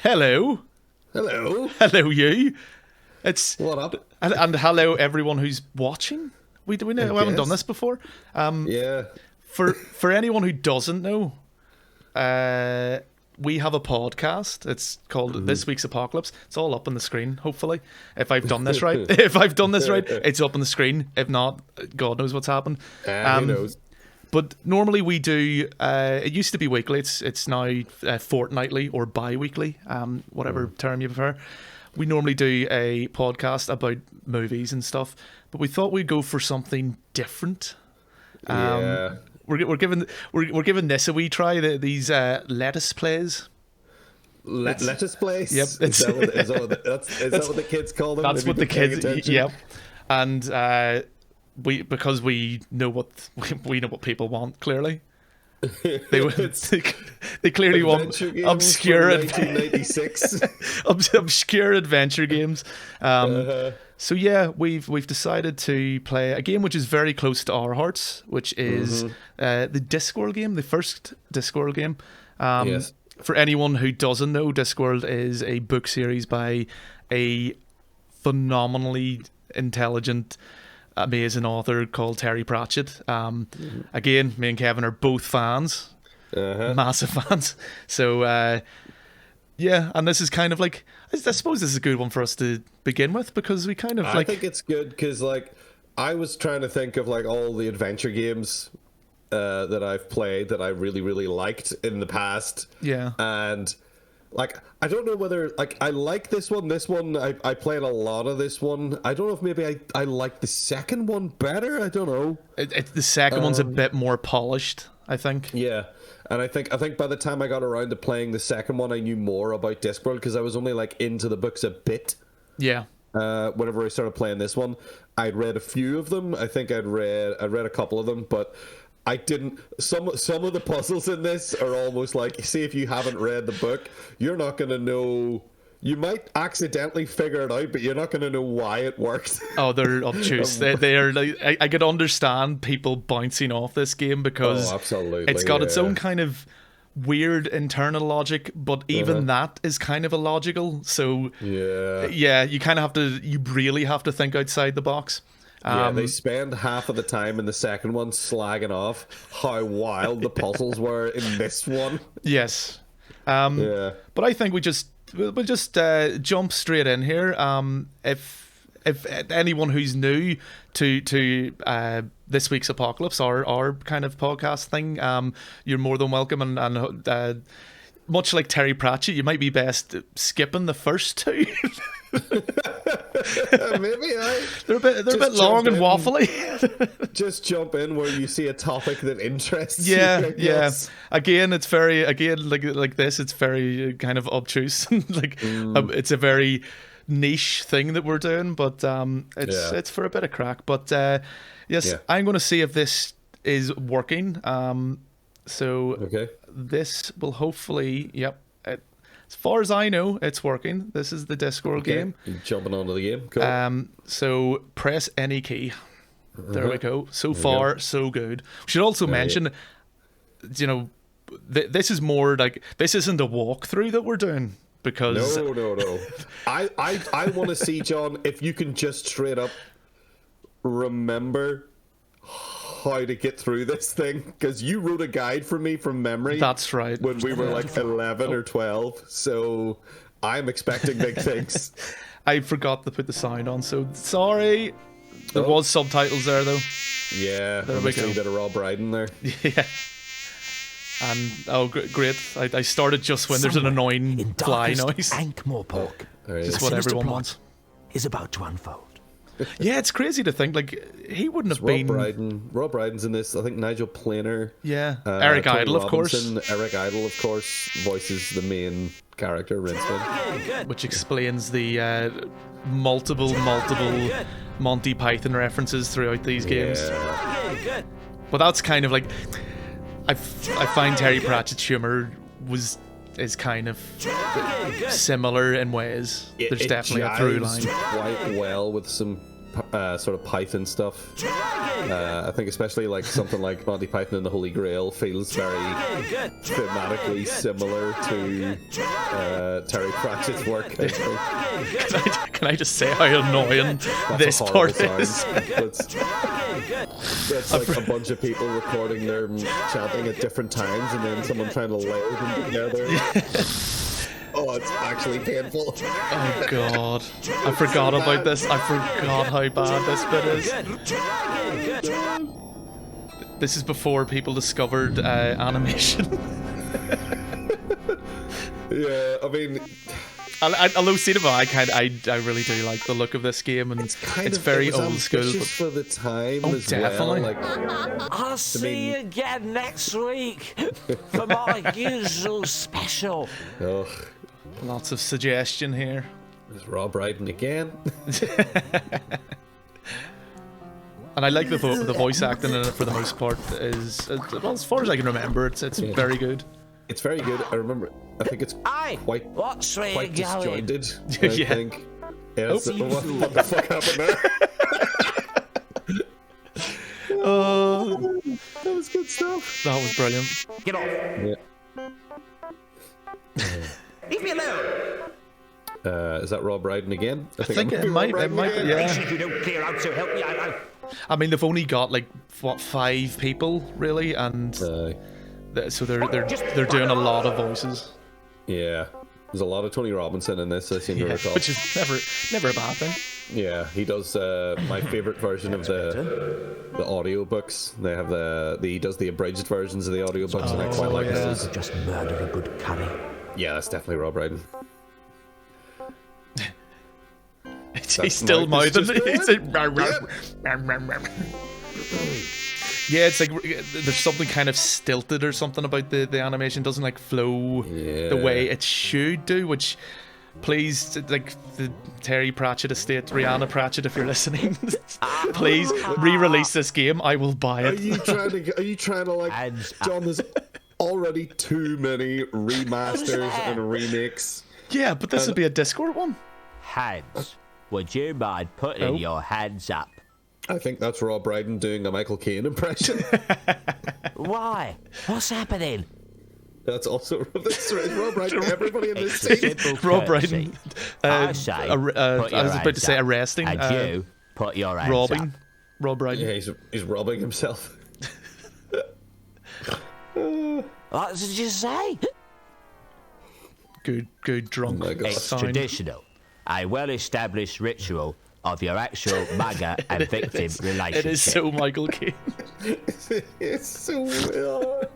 Hello. Hello. Hello, you. It's What up? and hello everyone who's watching. We haven't done this before. Yeah. For anyone who doesn't know, we have a podcast. It's called This Week's Apocalypse. It's all up on the screen, hopefully. If I've done this right. It's up on the screen. If not, God knows what's happened. Who knows? But normally we do, it used to be weekly. It's now fortnightly or bi-weekly, whatever term you prefer. We normally do a podcast about movies and stuff, but we thought we'd go for something different. Yeah. We're giving this a wee try. These lettuce plays. Lettuce plays. Yep. Is that what the kids call them? That's what the kids. Yep. And because we know what people want. Clearly, they clearly want obscure 1996 obscure adventure games. So yeah, we've decided to play a game which is very close to our hearts, which is the Discworld game, the first Discworld game. Yes. For anyone who doesn't know, Discworld is a book series by a phenomenally intelligent, amazing author called Terry Pratchett. Again, me and Kevin are both fans, massive fans. So yeah, and this is kind of like, I suppose this is a good one for us to begin with, because we kind of I think it's good because I was trying to think of all the adventure games that I've played that I really, really liked in the past. Yeah. And I don't know whether I like this one. This one I played a lot of this one. I don't know if maybe I like the second one better. I don't know. The second one's a bit more polished, I think. Yeah. And I think by the time I got around to playing the second one, I knew more about Discworld because I was only into the books a bit. Yeah. Whenever I started playing this one, I'd read a few of them. I think I'd read a couple of them, but I didn't. Some of the puzzles in this are almost see, if you haven't read the book, you're not going to know. You might accidentally figure it out, but you're not going to know why it worked. Oh, they're obtuse. They are I could understand people bouncing off this game because absolutely, it's got its own kind of weird internal logic, but even that is kind of illogical. So yeah, you really have to think outside the box. Yeah, they spend half of the time in the second one slagging off how wild the puzzles were in this one. Yes. But I think we'll just jump straight in here. If anyone who's new to this week's Apocalypse, our kind of podcast thing, you're more than welcome. And much like Terry Pratchett, you might be best skipping the first two. Maybe they're a bit long and waffly. Just jump in where you see a topic that interests you. Yeah. Again, it's very like this. It's very kind of obtuse. It's a very niche thing that we're doing, but it's for a bit of crack. But I'm going to see if this is working. This will hopefully. Yep. As far as I know, it's working. This is the Discworld game. You're jumping onto the game. Cool. So press any key. There we go. So far, so good. We should also mention, this is more this isn't a walkthrough that we're doing because no. I want to see, John, if you can just straight up remember how to get through this thing, because you wrote a guide for me from memory. That's right. When we were 11 or 12, so I'm expecting big things. I forgot to put the sound on, so sorry. There was subtitles there though. Yeah, there we go. A bit of Rob Brydon there. Yeah. And great. I started just when there's an annoying fly noise. Ankh-Morpork. Just what everyone wants. Is about to unfold. Yeah, it's crazy to think he wouldn't have been. Rob Brydon's in this. I think Nigel Planer. Yeah, Eric Idle, of course. Eric Idle, of course, voices the main character, Rincewind, which explains the multiple Monty Python references throughout these games. But that's kind of I find Terry Pratchett's humor is kind of similar in ways. There's definitely a through line. Quite well with some sort of Python stuff. I think especially like something like Monty Python and the Holy Grail feels very thematically similar to Terry Pratchett's work. I think. Can I just say how annoying this part is? It's like a bunch of people recording their chanting at different times and then someone trying to layer them together. Oh, it's actually painful. Oh god, I forgot about this. I forgot how bad this bit is. This is before people discovered animation. Yeah, I mean, although cinema, I really do like the look of this game, and it's very old school. But for the time as definitely. well. Like, I'll see you again next week for my usual special. ugh, Lots of suggestion here. there's Rob Brydon again. And I like the voice acting in it for the most part. Is well, as far as I can remember, it's very good. It's very good. I think it's Aye, quite what's where quite you going? disjointed. I Yeah. think. Yeah, what the fuck happened there? Oh, That was good stuff. that was brilliant. Get off. Yeah. Leave me alone. Is that Rob Brydon again? I think it might be, yeah. If you don't clear out, so help me out. I mean, they've only got like 5 people really, and so they're doing a lot of voices, Yeah. There's a lot of Tony Robinson in this, I seem to recall. which is never a bad thing. Yeah, he does my favorite version of the audiobooks. They have he does the abridged versions of the audiobooks, and I quite like those. Just murder a good curry. Yeah, that's definitely Rob Brydon. He's still Mike is mouthing. just He's going, like, yeah, it's like there's something kind of stilted or something about the animation. Doesn't like flow the way it should do, which please, like the Terry Pratchett estate, Rihanna Pratchett, if you're listening, please re-release this game. I will buy Are it. you trying to like, John, there's already too many remasters and remakes. Yeah, but this would be a Discord one. Hands. Would you mind putting your hands up? I think that's Rob Brydon doing a Michael Caine impression. Why? What's happening? That's also Rob Brydon. Everybody in this It's a scene. simple Rob courtesy. Brydon. I say, I put your was about to hands say up. arresting. And you put your hands robbing. up. Rob Brydon. Yeah, he's robbing himself. What did you say? Good drunk Oh my God. It's sound. traditional, a well-established ritual of your actual mugger and victim relationship. It is so Michael Caine. It's so weird.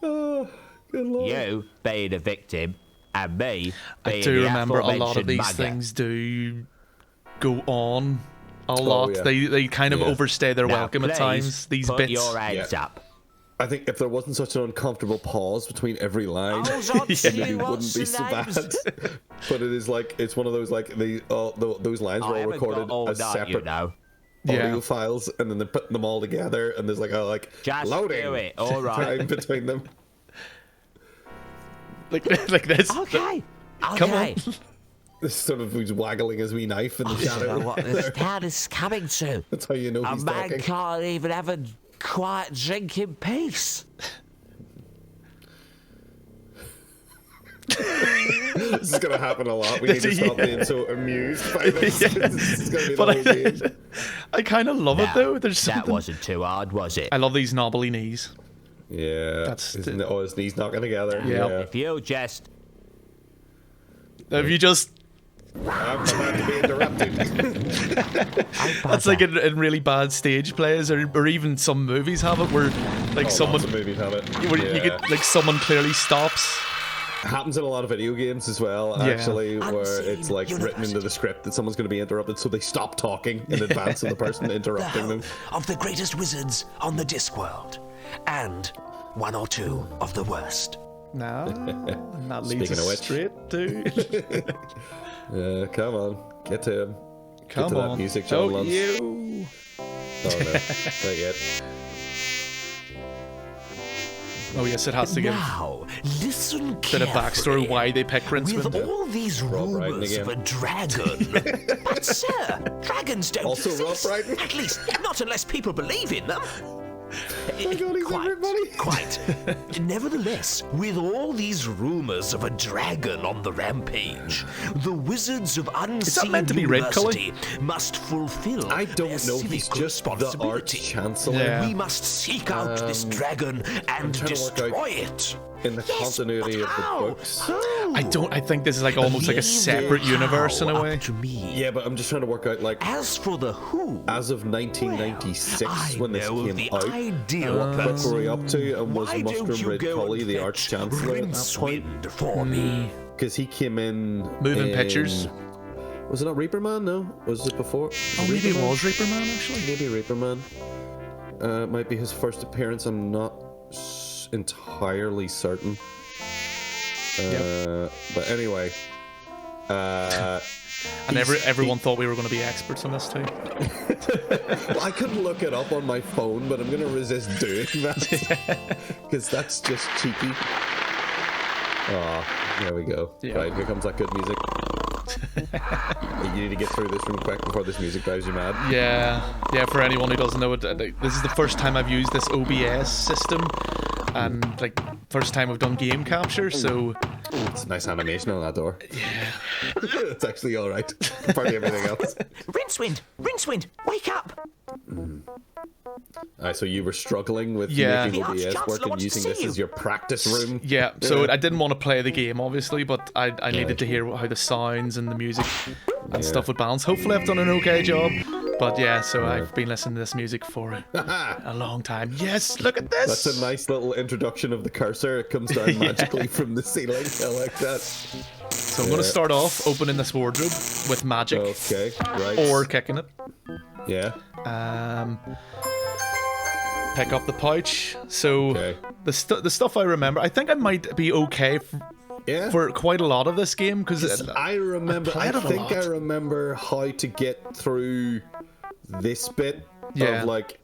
Oh, good lord. You being a victim, and me being I do the remember a lot of aforementioned these mugger. things do go on a lot. yeah. They kind of Yeah. overstay their Now, welcome at please times. These put bits. your hands Yeah. up. I think if there wasn't such an uncomfortable pause between every line, Hold on to maybe you, it wouldn't what's be the so names? bad. But it is like, it's one of those like those lines I were all haven't recorded got all as night, you separate know. audio Yeah. files, and then they're putting them all together, and there's like Just loading do it, all right. time between them. like this. Okay. Come Okay. on. This sort of who's waggling his wee knife in the I don't know shadow. what this town is coming to. That's how you know A he's man talking. can't even have a quiet drink in peace. This is gonna happen a lot. We need to stop being so amused by this. Yeah. This is gonna be the But whole game. I kind of love it Now, though. There's that something. wasn't too hard, was it? I love these knobbly knees. Yeah, That's isn't it? Oh, his knees knocking together. Yeah. If you just If you just, I'm about to be interrupted. that's like in really bad stage plays, or even some movies have it where like someone, Lots of movies have it. where you Yeah. get like someone clearly stops. Happens in a lot of video games as well, Yeah. actually, where it's Unseen like written into University. the script that someone's going to be interrupted, so they stop talking in advance of the person The interrupting them. home of the greatest wizards on the Discworld, and one or two of the worst. No, and that leads Speaking of us which. straight to. Come on, get to him. Come to that on, music, John don't Luntz. you? Oh no, not yet. Oh yes, it has to give Now, listen a bit of carefully. backstory why they pick Rincewind. With all these rumours of a dragon. But sir, dragons don't Also Rob exist. Brydon? At least, not unless people believe in them. my God, he's everybody. Quite. Nevertheless, with all these rumours of a dragon on the rampage, the wizards of Unseen meant to be red colour? University must fulfill I don't their know. civic He's just the responsibility. Arch-Chancellor. Yeah. We must seek out this dragon and trying to work destroy out it. in the continuity but of the how? books. I think this is like almost like a separate universe in a way. Up to me. Yeah, but I'm just trying to work out, like, As for the who, as of 1996, I when this know of came the out, ideal what book person. were we up to? And was Why don't Muskram you Red go Cully and the fetch Arch-Chancellor at that point? Rincewind for me? Because he came in... Moving in- pictures. Was it not Reaper Man? No. Was it before? Oh, maybe it Reaper Man? was Reaper Man actually. Maybe Reaper Man. Might be his first appearance. I'm not entirely certain. But anyway. And everyone thought we were going to be experts on this too. Well, I could look it up on my phone, but I'm going to resist doing that. Because that's just cheeky. Oh, there we go. Yeah. Right, here comes that good music. You need to get through this real quick before this music drives you mad. Yeah. For anyone who doesn't know it, this is the first time I've used this OBS system, and like first time I've done game capture. So It's a nice animation on that door. Yeah. It's actually alright compared to everything else. Rincewind, wake up! So you were struggling with Yeah. making The OBS Arch-Chancellor work and wants to using see this you. as your practice room. yeah. So I didn't want to play the game obviously, but I needed to hear how the sounds and the music and stuff would balance. Hopefully I've done an okay job. But yeah, so I've been listening to this music for a long time. Yes, look at this. That's a nice little introduction of the cursor. It comes down magically from the ceiling. I like that. So I'm going to start off opening this wardrobe with magic Okay, right. or kicking it. Yeah. Pick up the pouch. So Okay. the stuff I remember, I think I might be okay Yeah. for quite a lot of this game because I remember. I played it a think I lot. remember how to get through this bit Yeah. of like.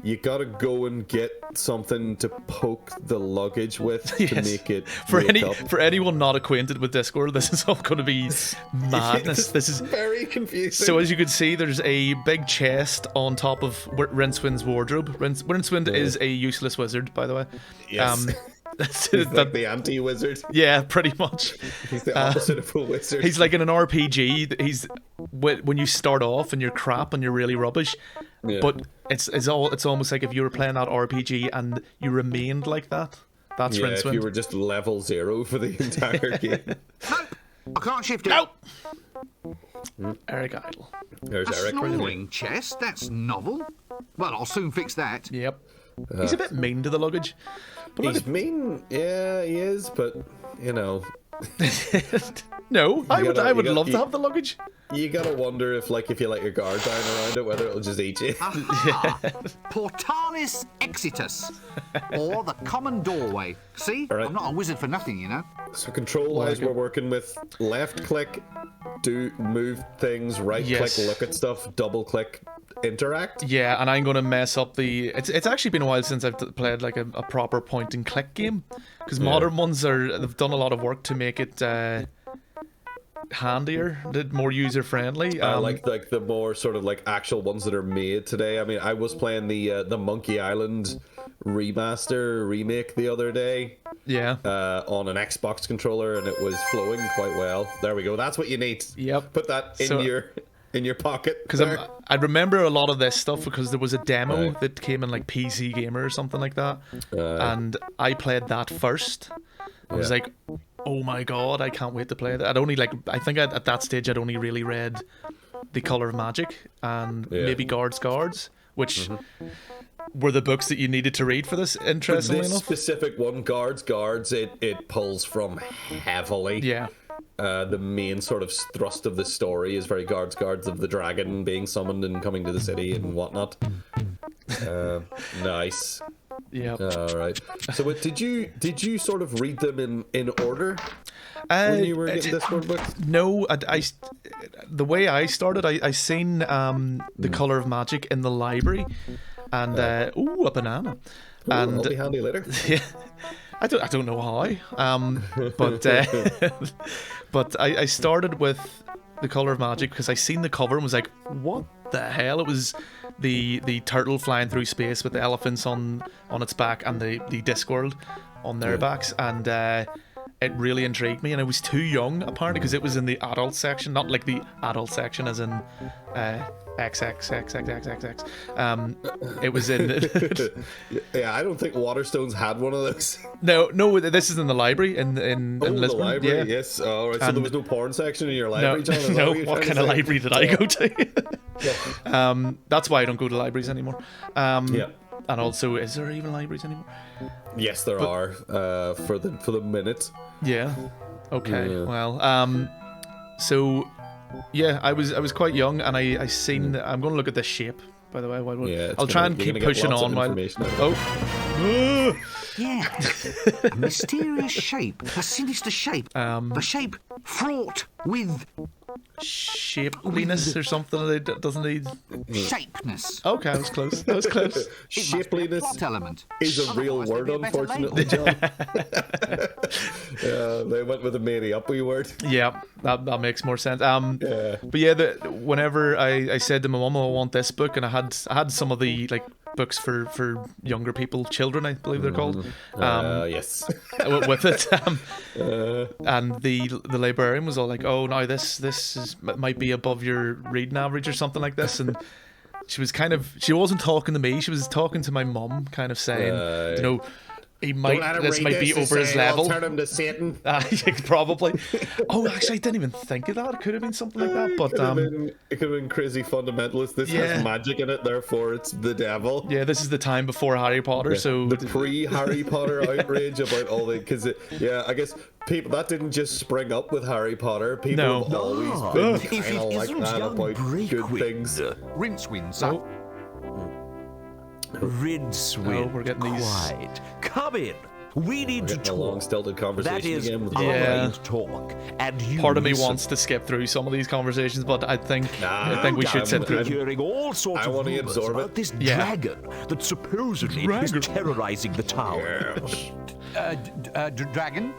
You gotta go and get something to poke the luggage with to Yes. make it for wake up. for anyone not acquainted with Discworld, this is all going to be madness. This is very confusing. so as you can see, there's a big chest on top of Rincewind's wardrobe. Rincewind is a useless wizard, by the way. Yes. That's He's that- like the anti-wizard. yeah, pretty much. He's the opposite of a wizard. He's like in an RPG. He's when you start off and you're crap and you're really rubbish, Yeah. but it's almost like if you were playing that RPG and you remained like that. That's yeah, if Rincewind. you were just level 0 for the entire game. I can't shift it. No. Eric Idle. There's A Eric. snoring chest? That's novel. Well, I'll soon fix that. Yep. He's a bit mean to the luggage. But look He's mean, yeah, he is, but you know, no, I would gotta- love to have the luggage. you gotta wonder if you let your guard down around it, whether it'll just eat you. Aha! Portalis Exitus. Or the common doorway. See? All right. I'm not a wizard for nothing, you know. So control-wise, we're working with left click, move things, right Yes. click, look at stuff, double click, interact. Yeah, and I'm gonna mess up the. It's actually been a while since I've played like a proper point and click game, because modern ones they've done a lot of work to make it handier, more user friendly. Like the more sort of like actual ones that are made today. I mean, I was playing the Monkey Island remake the other day. Yeah. On an Xbox controller, and it was flowing quite well. There we go. That's what you need. Yep. Put that in So- your pocket. Because there. I remember a lot of this stuff because there was a demo Right. that came in like PC Gamer or something like that, and I played that first. I was Yeah. like, oh my god, I can't wait to play that. I think at that stage I'd only really read The Color of Magic and Yeah. maybe Guards, which were the books that you needed to read for this. Interestingly this enough, specific one, guards, it pulls from heavily. yeah. The main sort of thrust of the story is very guards of the dragon being summoned and coming to the city and whatnot. Nice. Yeah. All right. So, did you sort of read them in order when you were getting Discworld books? No, the way I started, I seen The Color of Magic in the library, and a banana, and I'll be handy later. yeah, I don't know how, but but I started with The Color of Magic because I seen the cover and was like, what the hell? It was the turtle flying through space with the elephants on its back and the Discworld on their backs, and it really intrigued me. And I was too young apparently because it was in the adult section, not like the adult section as in XXXXXXX. It was in. Yeah, I don't think Waterstones had one of those. No, this is in the library in Oh, Lisbon. the library, yeah. yes. All right, so there was no porn section in your No, library, John? Is that no. you're What trying kind to of say? library did I go to? That's why I don't go to libraries anymore. Yeah. And also, is there even libraries anymore? Yes, there are. For the minute. Yeah. Okay. Yeah. Well, so yeah, I was quite young, and I seen. I'm going to look at this shape, by the way. Yeah, I'll try and keep pushing on while. Oh. Yeah. A mysterious shape. A sinister shape. A shape fraught with Shapeliness or something that doesn't need. shapeness. Okay, I was close. That was close. It must be a Shapeliness plot element. is a real Otherwise, word, there'd be a better unfortunately, label. John. They went with a made-up wee word. Yeah, that makes more sense. But yeah, whenever I said to my mum, "Oh, I want this book," and I had some of the like books for younger people, children, I believe they're called. Yes. With it, and the librarian was all like, "Oh, now this might be above your reading average or something like this," and she wasn't talking to me, she was talking to my mum, kind of saying, this might be over his level. Turn him to Satan. Probably. Oh, actually, I didn't even think of that. It could have been something like that, but It could have been crazy fundamentalist. This Yeah. has magic in it, therefore it's the devil. yeah, this is the time before Harry Potter, so The pre-Harry Potter outrage about all the I guess people that didn't just spring up with Harry Potter. People No. have always been If kind it of like isn't that young about good Breakwind. things. Rincewind, sir. Rincewind. Oh, we're getting these- Quiet. Come in. We need to Getting a long talk. stilted conversation That is again with Yeah. our talk. And you part of me listen. wants to skip through some of these conversations, but I think Nah, we should sit I'm- through We're them. hearing all sorts I of wanna rumors absorb about it. this Yeah. dragon that supposedly is terrorizing the town. Dragon,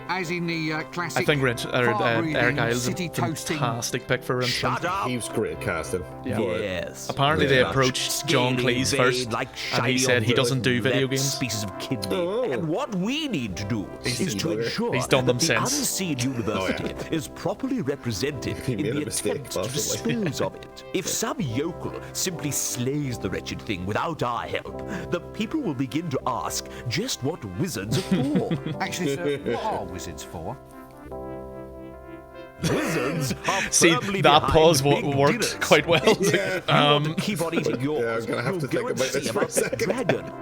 as in the classic. I think far-breathing, Eric Isles is a city toasting. fantastic pick for Shut instance. up. He was great casting. Yeah. for it. Yes. Apparently they Yeah. approached John Scaly, Cleese vague, first, like and he shiny said he old doesn't do video left games. Pieces of kidney. Oh. And what we need to do is to bugger. ensure He's done them that the since. Unseen University is properly represented He in made the a mistake, attempt to possibly. dispose of it. If some yokel simply slays the wretched thing without our help, the people will begin to ask just what wizards are for. Actually, sir, what are wizards for? Wizards are See, firmly that behind pause big worked dinners. quite well. Yeah. Keep on eating yours. Yeah, I was gonna have We'll to go think and about this see for a about that second. dragon.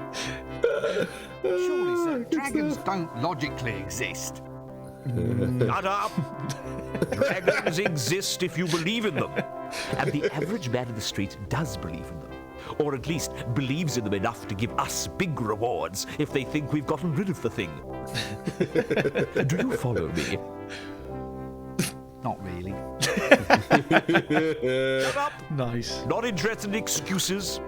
Surely, sir, dragons don't logically exist. Shut up! Dragons exist if you believe in them. And the average man in the street does believe in them. Or at least believes in them enough to give us big rewards if they think we've gotten rid of the thing. Do you follow me? Not really. Shut up! Nice. Not interested in excuses.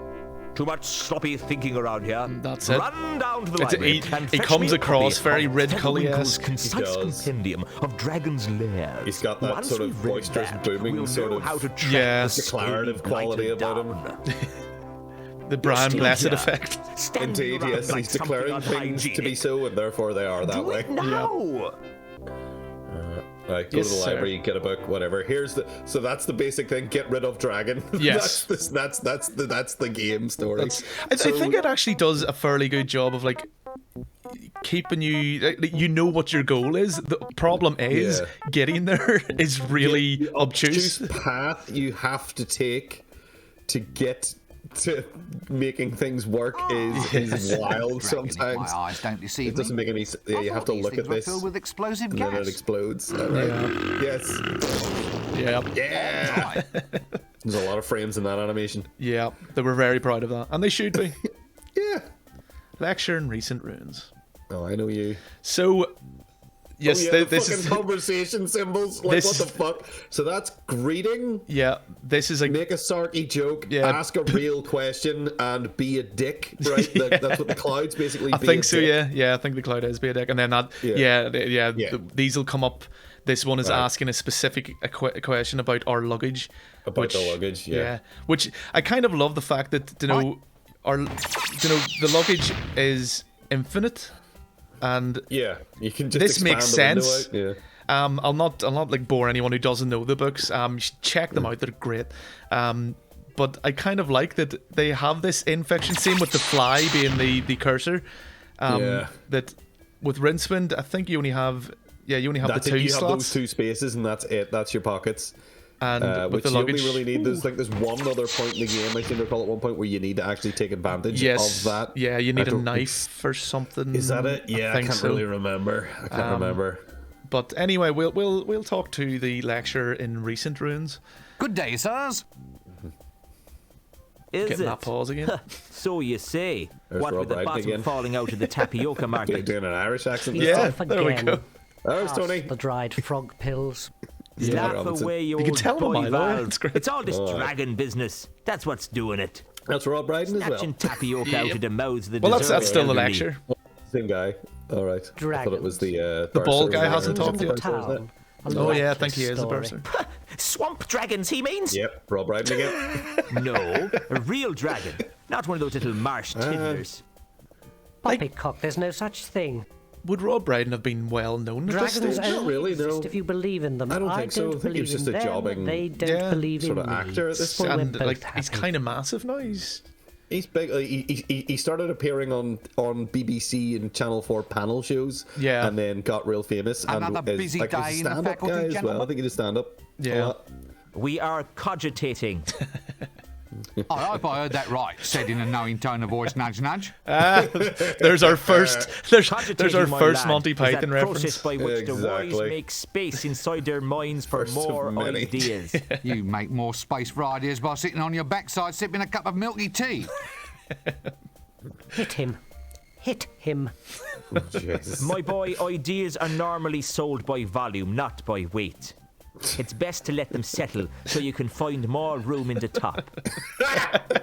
Too much sloppy thinking around here. That's it. Run down to the It's- library he- and he fetch comes me a across copy very of Red Featherwinkle's Cully-esque. concise He does. compendium of Dragon's Lairs. He's got that Once sort of we've read boisterous, that, booming we'll sort know of- how to track Yeah. the Declarative scaly quality blighted about him. down. The Brian Still Blessed here. effect. Standing Indeed, around yes, like he's declaring something things to be unhygienic. so, and therefore they are that Do way. it now! Right, go Yes, to the sir. library, get a book, whatever. So that's the basic thing. Get rid of dragon. Yes. that's the game story. I think it actually does a fairly good job of like keeping you what your goal is. The problem is Yeah. getting there is really obtuse. path you have to take to get to making things work is wild Dragon in sometimes. my eyes don't deceive It doesn't me. make any sense. Yeah, I you have thought to these look things at were this, filled with explosive and then it gas. explodes. All right. Yes. Yeah, Yeah. Right. There's a lot of frames in that animation. yeah, they were very proud of that, and they should be. Yeah. Lecture in recent ruins. Oh, I know you. So, Yes, the this fucking is conversation symbols. Like, what the fuck? So that's greeting. Yeah, this is Make a sarky joke, ask a real question, and be a dick. Right? That's what the clouds basically. I think so. Yeah. I think the cloud is be a dick, and then that. These will come up. This one is asking a specific question about our luggage. About the luggage, yeah. Which I kind of love the fact that the luggage is infinite, and you can just this makes sense. Yeah. I'll not like bore anyone who doesn't know the books. You should check them out; they're great. But I kind of like that they have this in-fiction. Same with the fly being the cursor. That with Rincewind, I think you only have the two you slots. have those two spaces, and that's it. That's your pockets. And with which the luggage, you only really need. There's one other point in the game, I seem to recall at one point, where you need to actually take advantage of that. Yeah, you need a knife or something. Is that it? Yeah, I can't really remember. I can't remember. But anyway, we'll talk to the lecturer in recent ruins. Good day, sirs. Getting that pause again. So you say. There's What with the bottom again. falling out of the tapioca market? Doing an Irish accent. Yeah, there we go. There's Tony. The dried frog pills. Laugh away, you can old tell them, boy I know, Val. it's great. It's all this dragon business. That's what's doing it. That's Rob Brydon as well. Snatching tapioca out of the mouths of the Well, that's deserving still the elderly. lecture. Same guy. All right. I thought it was the bald bursar. guy hasn't talked Into yet. town. Oh yeah, I think he is the bursar. Swamp dragons, he means? Yep, Rob Brydon again. No, a real dragon. Not one of those little marsh tiddlers. Poppycock, there's no such thing. Would Rob Brydon have been well known at this Dragons stage? Not only really, no. exist if you believe in them. I don't think so. I don't think he was believe just in a them, jobbing They don't believe sort in of me. actor at this point. We're And both like he's happy. kind of massive now. He's big. He started appearing on BBC and Channel 4 panel shows. Yeah. And then got real famous. Another and is, busy like, day he's in a the stand-up faculty, guy as well. gentlemen. I think he did stand up. Yeah. We are cogitating. I hope I heard that right, said in a knowing tone of voice, nudge, nudge. There's our first. There's our Cogitating, my first lad, Monty is Python that reference. process by which the wise Exactly. make space inside their minds for First of more many. ideas. You make more space for ideas by sitting on your backside sipping a cup of milky tea. Hit him. Hit him. Jesus. My boy, ideas are normally sold by volume, not by weight. It's best to let them settle so you can find more room in the top.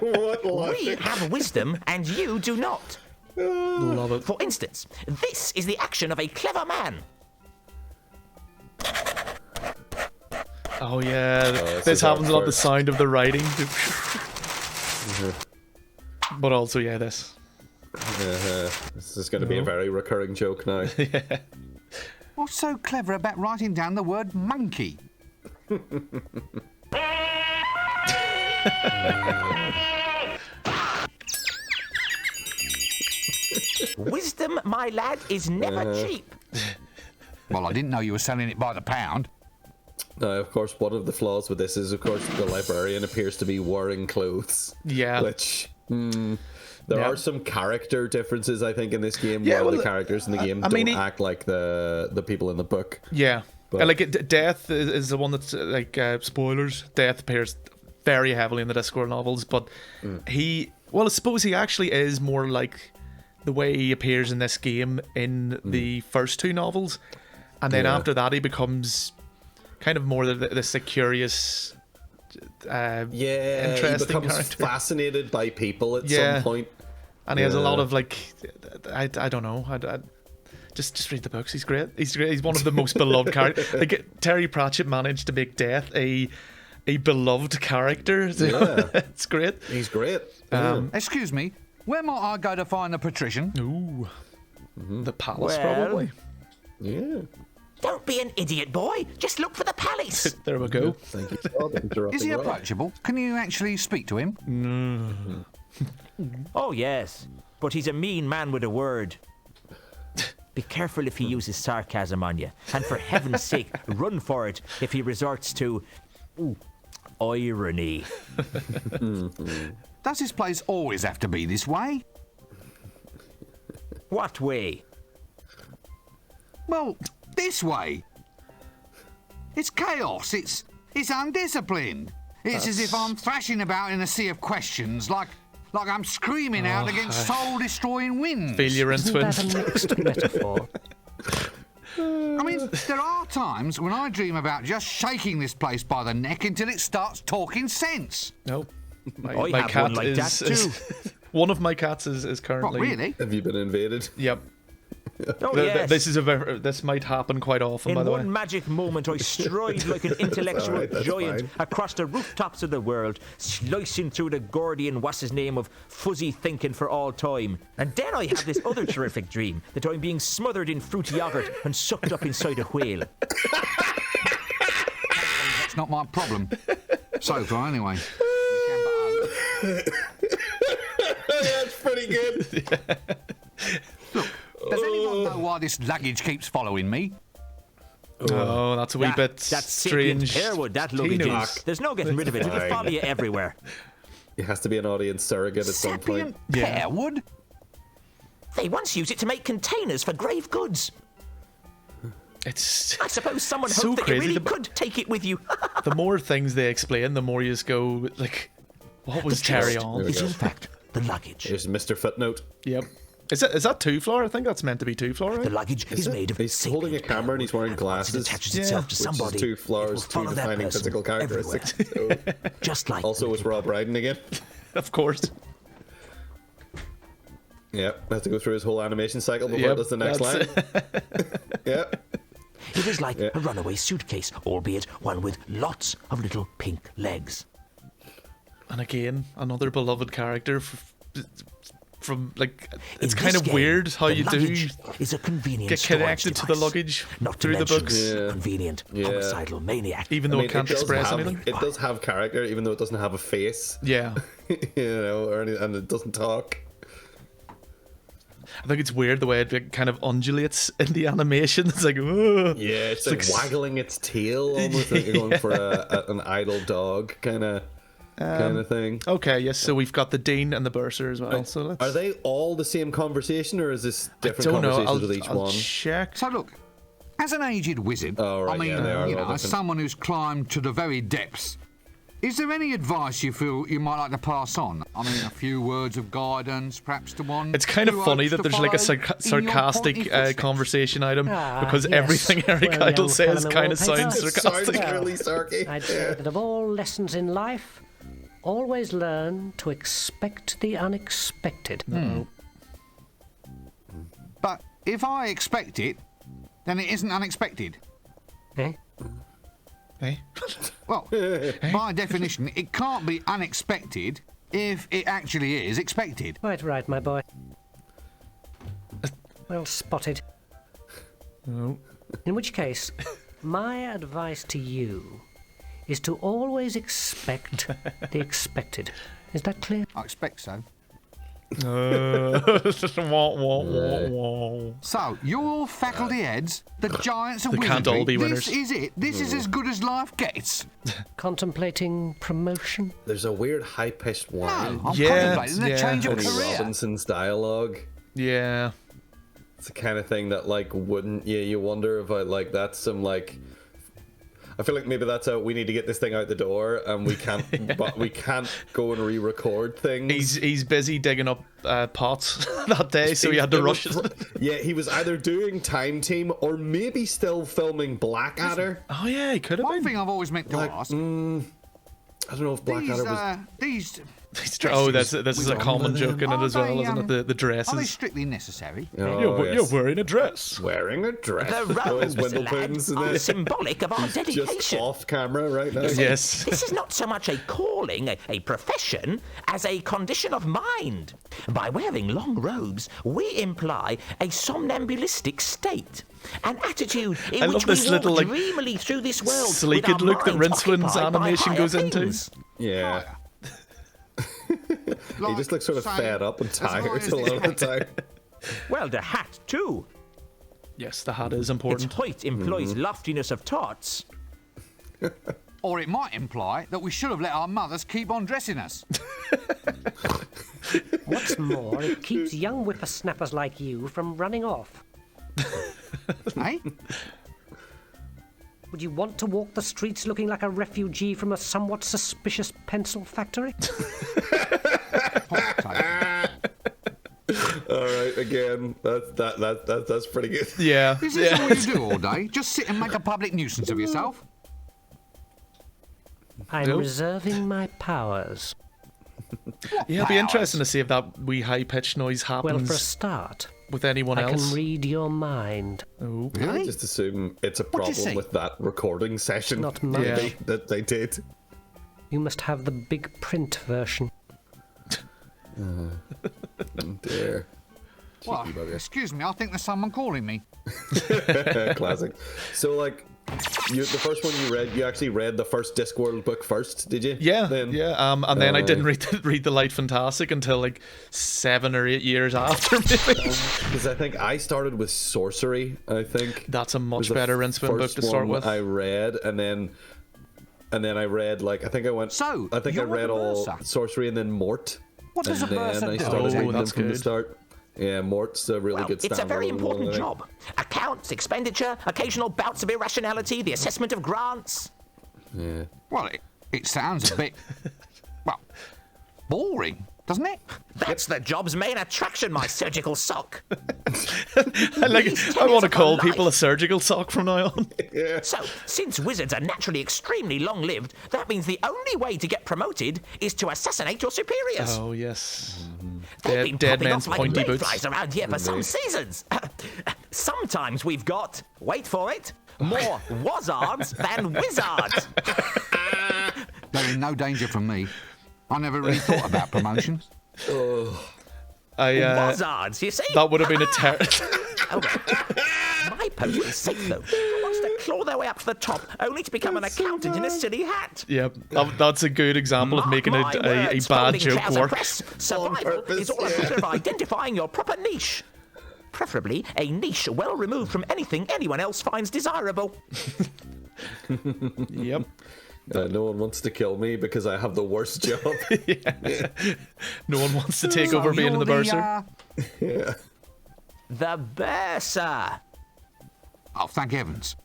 What We logic? have wisdom and you do not. Love it. For instance, this is the action of a clever man. Oh yeah, this this is our happens a lot. The first. sound of the writing. But also, yeah, this. This is going to be a very recurring joke now. What's so clever about writing down the word monkey? Wisdom, my lad, is never cheap. Well, I didn't know you were selling it by the pound. Now, of course, one of the flaws with this is, of course, the librarian appears to be wearing clothes. Yeah. Which, there are some character differences, I think, in this game, Yeah, where well, the characters in the game I mean, don't act like the people in the book. Yeah. But- Like Death is the one that's like spoilers. Death appears very heavily in the Discworld novels, but I suppose he actually is more like the way he appears in this game in the first two novels, and then after that he becomes kind of more this like, curious, He interesting becomes character. fascinated by people at Yeah. some point. And he has a Yeah. lot of like, I don't know. Just read the books. He's great. He's great. He's one of the most beloved characters. Like Terry Pratchett managed to make Death a beloved character. Yeah. It's great. He's great. Excuse me, where might I go to find a patrician? Ooh, the palace Well- probably. Yeah. Don't be an idiot, boy. Just look for the palace. There we go. Thank you. Todd, interrupting Is he Rob. approachable? Can you actually speak to him? Oh, yes. But he's a mean man with a word. Be careful if he uses sarcasm on you. And for heaven's sake, run for it if he resorts to irony. Does this place always have to be this way? What way? Well, this way. It's chaos. It's undisciplined. It's as if I'm thrashing about in a sea of questions, like I'm screaming out against soul-destroying winds. Failure and Isn't that twins. a mixed metaphor? I mean, there are times when I dream about just shaking this place by the neck until it starts talking sense. No. I My have cat one like that too. one of my cats is currently. What, really? Have you been invaded? Yep. Oh, yes. This might happen quite often, by In the way. one magic moment, I stride like an intellectual alright, that's giant fine. across the rooftops of the world, slicing through the Gordian what's-his-name of fuzzy thinking for all time. And then I have this other terrific dream that I'm being smothered in fruity yogurt and sucked up inside a whale. It's not my problem. So far, anyway. That's pretty good. Look, does anyone know why this luggage keeps following me? Oh, that's a wee bit That's sapient strange. pearwood, that luggage Tino. is. There's no getting rid of it. It'll follow you everywhere. It has to be an audience surrogate at some point. Sapient Yeah. pearwood? They once used it to make containers for grave goods. It's I suppose someone so hoped that you crazy. really could take it with you. the more things they explain, the more you just go like, what was Terry Chest on? is in fact the luggage. Here's Mr. Footnote. Yep. Is that 2 floor? I think that's meant to be 2 floor, The right? luggage is made of He's holding a sapient camera and he's wearing pearwood, and once glasses. it attaches Yeah. itself to Which somebody, is 2 it will floors, 2 follow that defining person physical characteristics. So, just like also, it's Rob Brydon again. Of course. Yep, has to go through his whole animation cycle before it Yep, does the next line. that's- Yep. it is like a runaway suitcase, albeit one with lots of little pink legs. And again, another beloved character from like, it's In kind this of game, weird how the you do luggage is a convenient get storage connected to the device, luggage not to through the mention books, Yeah. convenient Yeah. homicidal maniac. even though it can't does express have, anything. It does have character, even though it doesn't have a face. Yeah. And it doesn't talk. I think it's weird the way it like, kind of undulates in the animation. It's like, ugh. Yeah, it's like waggling its tail almost like you're going for an idle dog kind of thing. Okay, yes. So we've got the Dean and the Bursar as well. So let's. Are they all the same conversation, or is this different don't know. conversations with each I'll one? check. So look, as an aged wizard, Oh, right, I mean, yeah, they are you all know, as different. someone who's climbed to the very depths, is there any advice you feel you might like to pass on? I mean, a few words of guidance, perhaps to one. It's kind of who funny hopes that to there's like a follow in your sarcastic pointy footsteps. conversation item because yes. everything Eric Well, Idle young says fella kind of wallpaper. sounds It sarcastic. sounds really sarky. I'd say that of all lessons in life, always learn to expect the unexpected. But if I expect it, then it isn't unexpected. Eh? Hey? Well, by definition, it can't be unexpected if it actually is expected. Quite right, my boy. Well spotted. Oh. In which case, my advice to you is to always expect the expected. Is that clear? I expect so. Wah, wah, wah, wah. So, you're all faculty heads, the giants of They wizardry. can't all be winners. This is it. This is as good as life gets. Contemplating promotion? There's a weird high-pitched No, whine I'm Yeah, contemplating a yeah. change of in career. Robinson's dialogue. Yeah. It's the kind of thing that like wouldn't you wonder if like that's some like I feel like maybe that's we need to get this thing out the door and we can't but we can't go and re-record things. He's busy digging up pots that day, so he had to It rush. was yeah, he was either doing Time Team or maybe still filming Blackadder. Oh yeah, he could have One been. thing I've always meant to ask: I don't know if Blackadder was. these Oh, this is a common joke in it Are as well, they, isn't it? The are they dresses. strictly necessary? Oh, You're yes. wearing a dress. Wearing a dress. The Oh, his robes, Windlepins, lads, isn't are it? symbolic of our Just dedication. off camera right now. Yes. This is not so much a calling, a profession, as a condition of mind. By wearing long robes, we imply a somnambulistic state, an attitude in I which love this we walk little, like, dreamily through this world sleeked with our look that minds Rincewind's occupied by animation higher goes into. things. Yeah. He just looks sort of saying, fed up and as high tired as a this lot of the time. Well, the hat, too. Yes, the hat is Its important. height implies loftiness of thoughts. Or it might imply that we should have let our mothers keep on dressing us. What's more, it keeps young whippersnappers like you from running off. Eh? Would you want to walk the streets looking like a refugee from a somewhat suspicious pencil factory? All right, again, that's pretty good. Yeah. Is this all you do all day? Just sit and make a public nuisance of yourself? I'm Nope. reserving my powers. Yeah, it'll be interesting to see if that wee high-pitched noise Well, for a happens start, with anyone I else. can read your mind. Oh. I Really? just assume it's a What'd you problem say? with that recording session Not much. Yeah. that they did. You must have the big print version. Oh dear. Well, Cheeky bugger. excuse me, I think there's someone calling me. Classic. So, like, the first one you read, you actually read the first Discworld book first, did you? Yeah, Then? yeah. And then I didn't read the Light Fantastic until like 7 or 8 years after. Maybe. Because I think I started with Sorcery. I think That's a was much the better Rincewind book first to start one with. I read, and then I read like I think I went. So, I think I you're read a all Versa. Sorcery and then Mort. What does and a then Versa I do? started reading them that's from the good. start. Yeah, Mort's a really Well, good it's a very standalone important one, I think. job. Accounts, expenditure, occasional bouts of irrationality, the assessment of grants. Yeah. Well, it sounds a bit, well, boring, doesn't it? That's the job's main attraction, my surgical sock. I want to call people a surgical sock from now on. So, since wizards are naturally extremely long-lived, that means the only way to get promoted is to assassinate your superiors. Oh yes. They've been Dead popping man's off like pointy mayflies boots. around here for some seasons. Sometimes we've got, wait for it, more wizards than wizards. They're in no danger from me. I never really thought about promotions. Wizards, you see? That would have been a Oh, well. My post is safe, though. Who wants to claw their way up to the top only to become an accountant in a silly hat? Yeah, that's a good example of making a Mark my bad words, folding joke trouser work. press. Survival is all a matter of identifying your proper niche. Preferably a niche well removed from anything anyone else finds desirable. Yep. No one wants to kill me because I have the worst job. No one wants to take So over being in you're the bursar. Yeah. The bursar. Oh, thank heavens.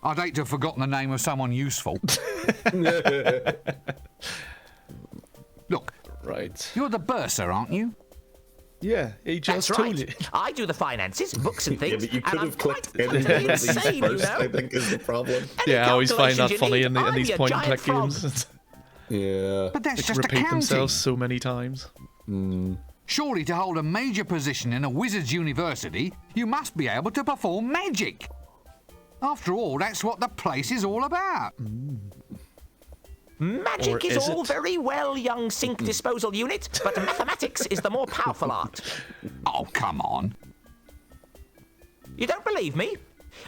I'd hate to have forgotten the name of someone useful. Look, Right. you're the bursar, aren't you? Yeah, he That's just told you. right. I do the finances, books and Yeah, things. but you and could I'm have clicked quite any one of these insane, you first, know? I think is the problem. Any Yeah, I always find that calculations you funny need, in I'm these your point and giant click frog. games. Yeah. But that's They just repeat accounting. themselves so many times. Surely to hold a major position in a wizard's university, you must be able to perform magic. After all, that's what the place is all about. Magic Or is is all it? very well, young sink disposal unit, but mathematics is the more powerful art. Oh, come on. You don't believe me?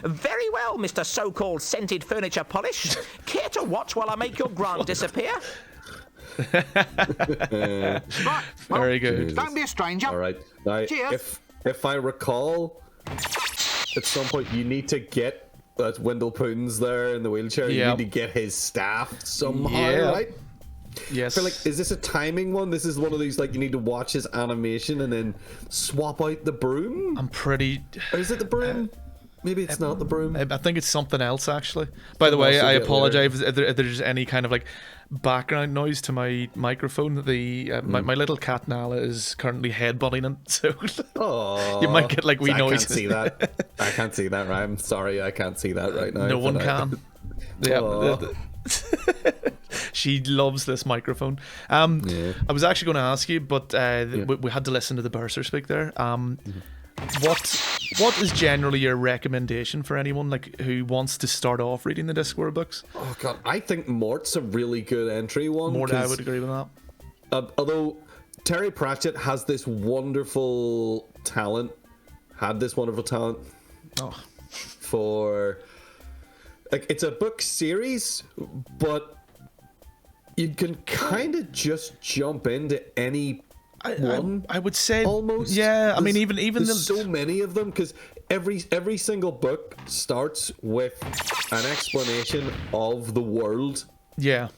Very well, Mr. So-called scented furniture polish. Care to watch while I make your grant disappear? Right, well, Very good. Don't be a stranger. All right. Now, Cheers. if I recall, at some point you need to get that Wendell Poons there in the wheelchair. You Yep. need to get his staff somehow, Yeah. right? Yes. For like, is this a timing one? This is one of these like you need to watch his animation and then swap out the broom. I'm pretty. Or is it the broom? Maybe it's not the broom. I think it's something else actually. By the Something way, else I you get apologize if there's any kind of like background noise to my microphone. The my little cat Nala is currently headbutting it, so Oh, you might get like wee I noise. can't see that. I can't see that. Right? I'm sorry, I can't see that right now. No one but I- can. Yeah. Aw. She loves this microphone. I was actually going to ask you, but we had to listen to the bursar speak there. What is generally your recommendation for anyone like who wants to start off reading the Discworld books? Oh god, I think Mort's a really good entry one. More than I 'cause, would agree with that. although Terry Pratchett has this wonderful talent, Oh. for like it's a book series, but you can kind of just jump into any one. I would say Almost. Yeah, I mean There's- even there's so many of them because every single book starts with an explanation of the world yeah.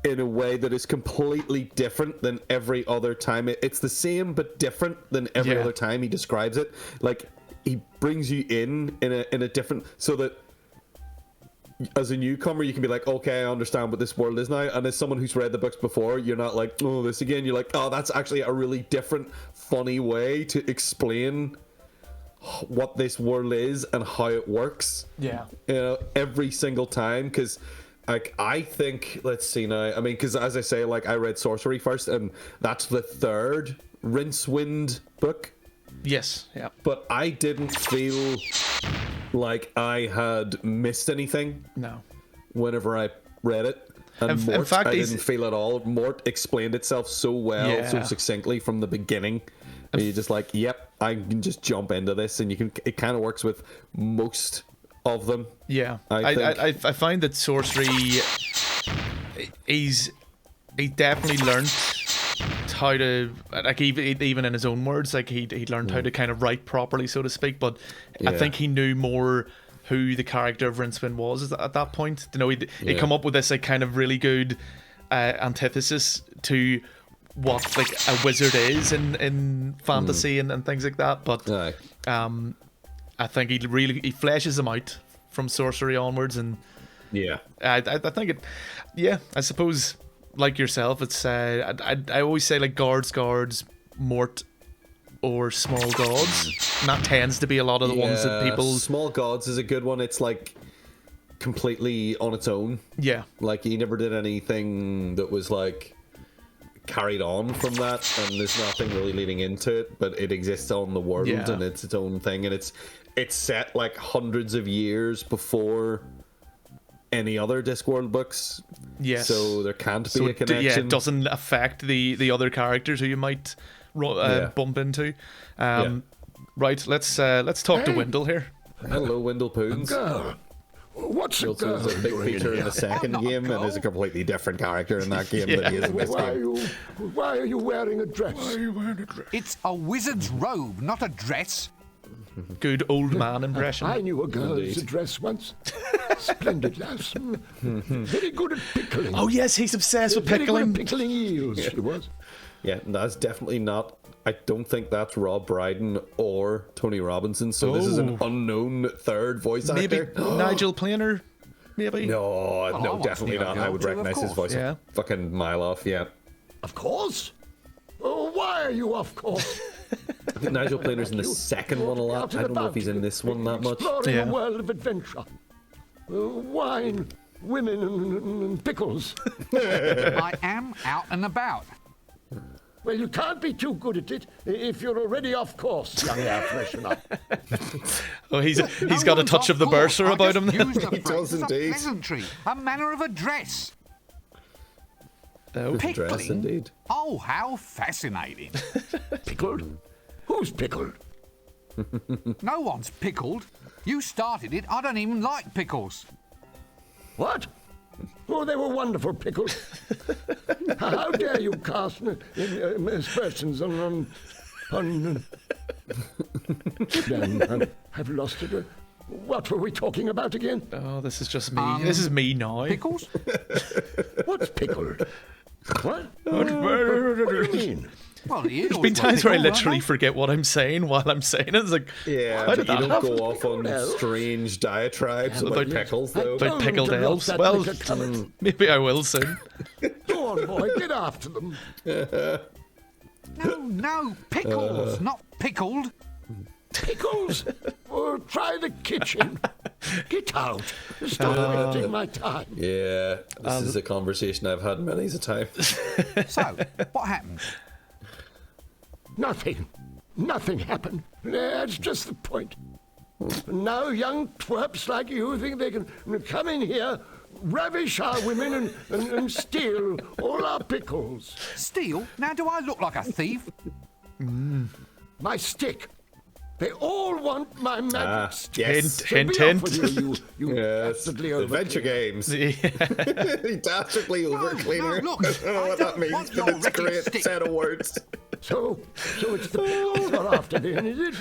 in a way that is completely different than every other time. It's the same but different than every Yeah. other time he describes it. Like he brings you in a different, so that as a newcomer, you can be like, okay, I understand what this world is now. And as someone who's read the books before, you're not like, oh, this again. You're like, oh, that's actually a really different, funny way to explain what this world is and how it works. Yeah. You know, every single time. Because, like, I think, let's see now. I mean, because as I say, like, I read Sorcery first, and that's the third Rincewind book. Yes, yeah. But I didn't feel like I had missed anything. No. Whenever I read it. And In fact, I didn't feel at all. Mort explained itself so well, so Yeah. succinctly from the beginning. And you're just like, yep, I can just jump into this. And you can. It kind of works with most of them. Yeah. I I find that Sorcery, he definitely learned how to, like, even in his own words, like he learned how to kind of write properly, so to speak. But I think he knew more who the character of Rincewind was at that point. You know, he'd come up with this like kind of really good antithesis to what like a wizard is in fantasy and things like that. But I think he fleshes him out from Sorcery onwards, and I think it. Yeah, I suppose, like yourself, it's I always say, like, guards, Mort, or small gods. And that tends to be a lot of the ones that people. Small gods is a good one. It's like completely on its own. Yeah. Like, he never did anything that was like carried on from that, and there's nothing really leading into it, but it exists on the world and it's its own thing, and it's set like hundreds of years before any other Discworld books. Yes. So there can't be a connection. It doesn't affect the other characters who you might bump into. Right, let's talk to Wendell here. Hello, Wendell Poons. Girl. What's a girl? Wendell's a big feature in the second game, and is a completely different character in that game than he is in this game. Why are you wearing a dress? It's a wizard's robe, not a dress. Good old man impression. I knew a girl's dress once. Splendid lass. Very good at pickling. Oh yes, he's obsessed with pickling. Very good at pickling eels, she was. Yeah, that's definitely not. I don't think that's Rob Brydon or Tony Robinson. So this is an unknown third voice actor. Maybe Nigel Planer. Maybe. No, definitely not. I would recognize his voice. Yeah. Fucking mile off. Yeah. Of course. Oh, why are you of course? I think Nigel Planer's in the second one a lot. I don't know if he's in this one that much. Exploring a world of adventure. Wine, women, and pickles. I am out and about. Well, you can't be too good at it if you're already off course, young air freshener. Oh, he's got a touch of the bursar about him. He does indeed. A pleasantry, a manner of address. Pickling? Dress, indeed. Oh, how fascinating. Pickled? Who's pickled? No one's pickled. You started it. I don't even like pickles. What? Oh, they were wonderful pickles. How dare you cast aspersions on I've lost it. What were we talking about again? Oh, this is just me. This is me now. Pickles? What's pickled? What do you mean? Well, there's been times where I literally forget what I'm saying while I'm saying it. It's like, how did that happen? Go off on strange diatribes about pickles, though. About pickled elves. Well, maybe I will soon. Go on, boy, get after them. No, pickles, not pickled. Pickles? Oh, try the kitchen. Get out. Stop wasting my time. Yeah, this is a conversation I've had many a time. So, what happened? Nothing happened. That's just the point. Now young twerps like you think they can come in here, ravish our women and steal all our pickles. Steal? Now do I look like a thief? My stick. They all want my magic stick. Yes. Hint. You dastardly Adventure games. He dastardly overcleaner. No, look, I don't know what that means, but it's a great set of words. So it's the pickles you're after then, is it?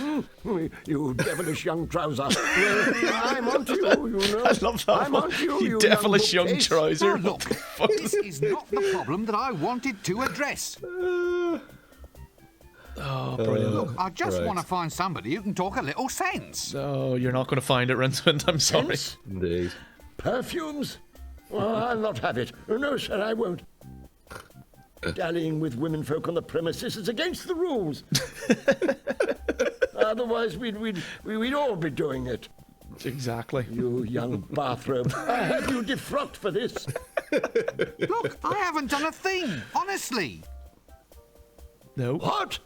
You devilish young trouser. Well, I'm on to you, you know. I love that I'm one. on to you devilish young bookcase. trouser. Now, look, this is not the problem that I wanted to address. Oh, brilliant. Look, I just want to find somebody who can talk a little sense. Oh, you're not going to find it, Rincewind. I'm sorry. Indeed. perfumes? Well, I'll not have it. No, sir, I won't. Dallying with womenfolk on the premises is against the rules. Otherwise, we'd all be doing it. Exactly. You young bathrobe. I have you defrocked for this. Look, I haven't done a thing, honestly. No. What?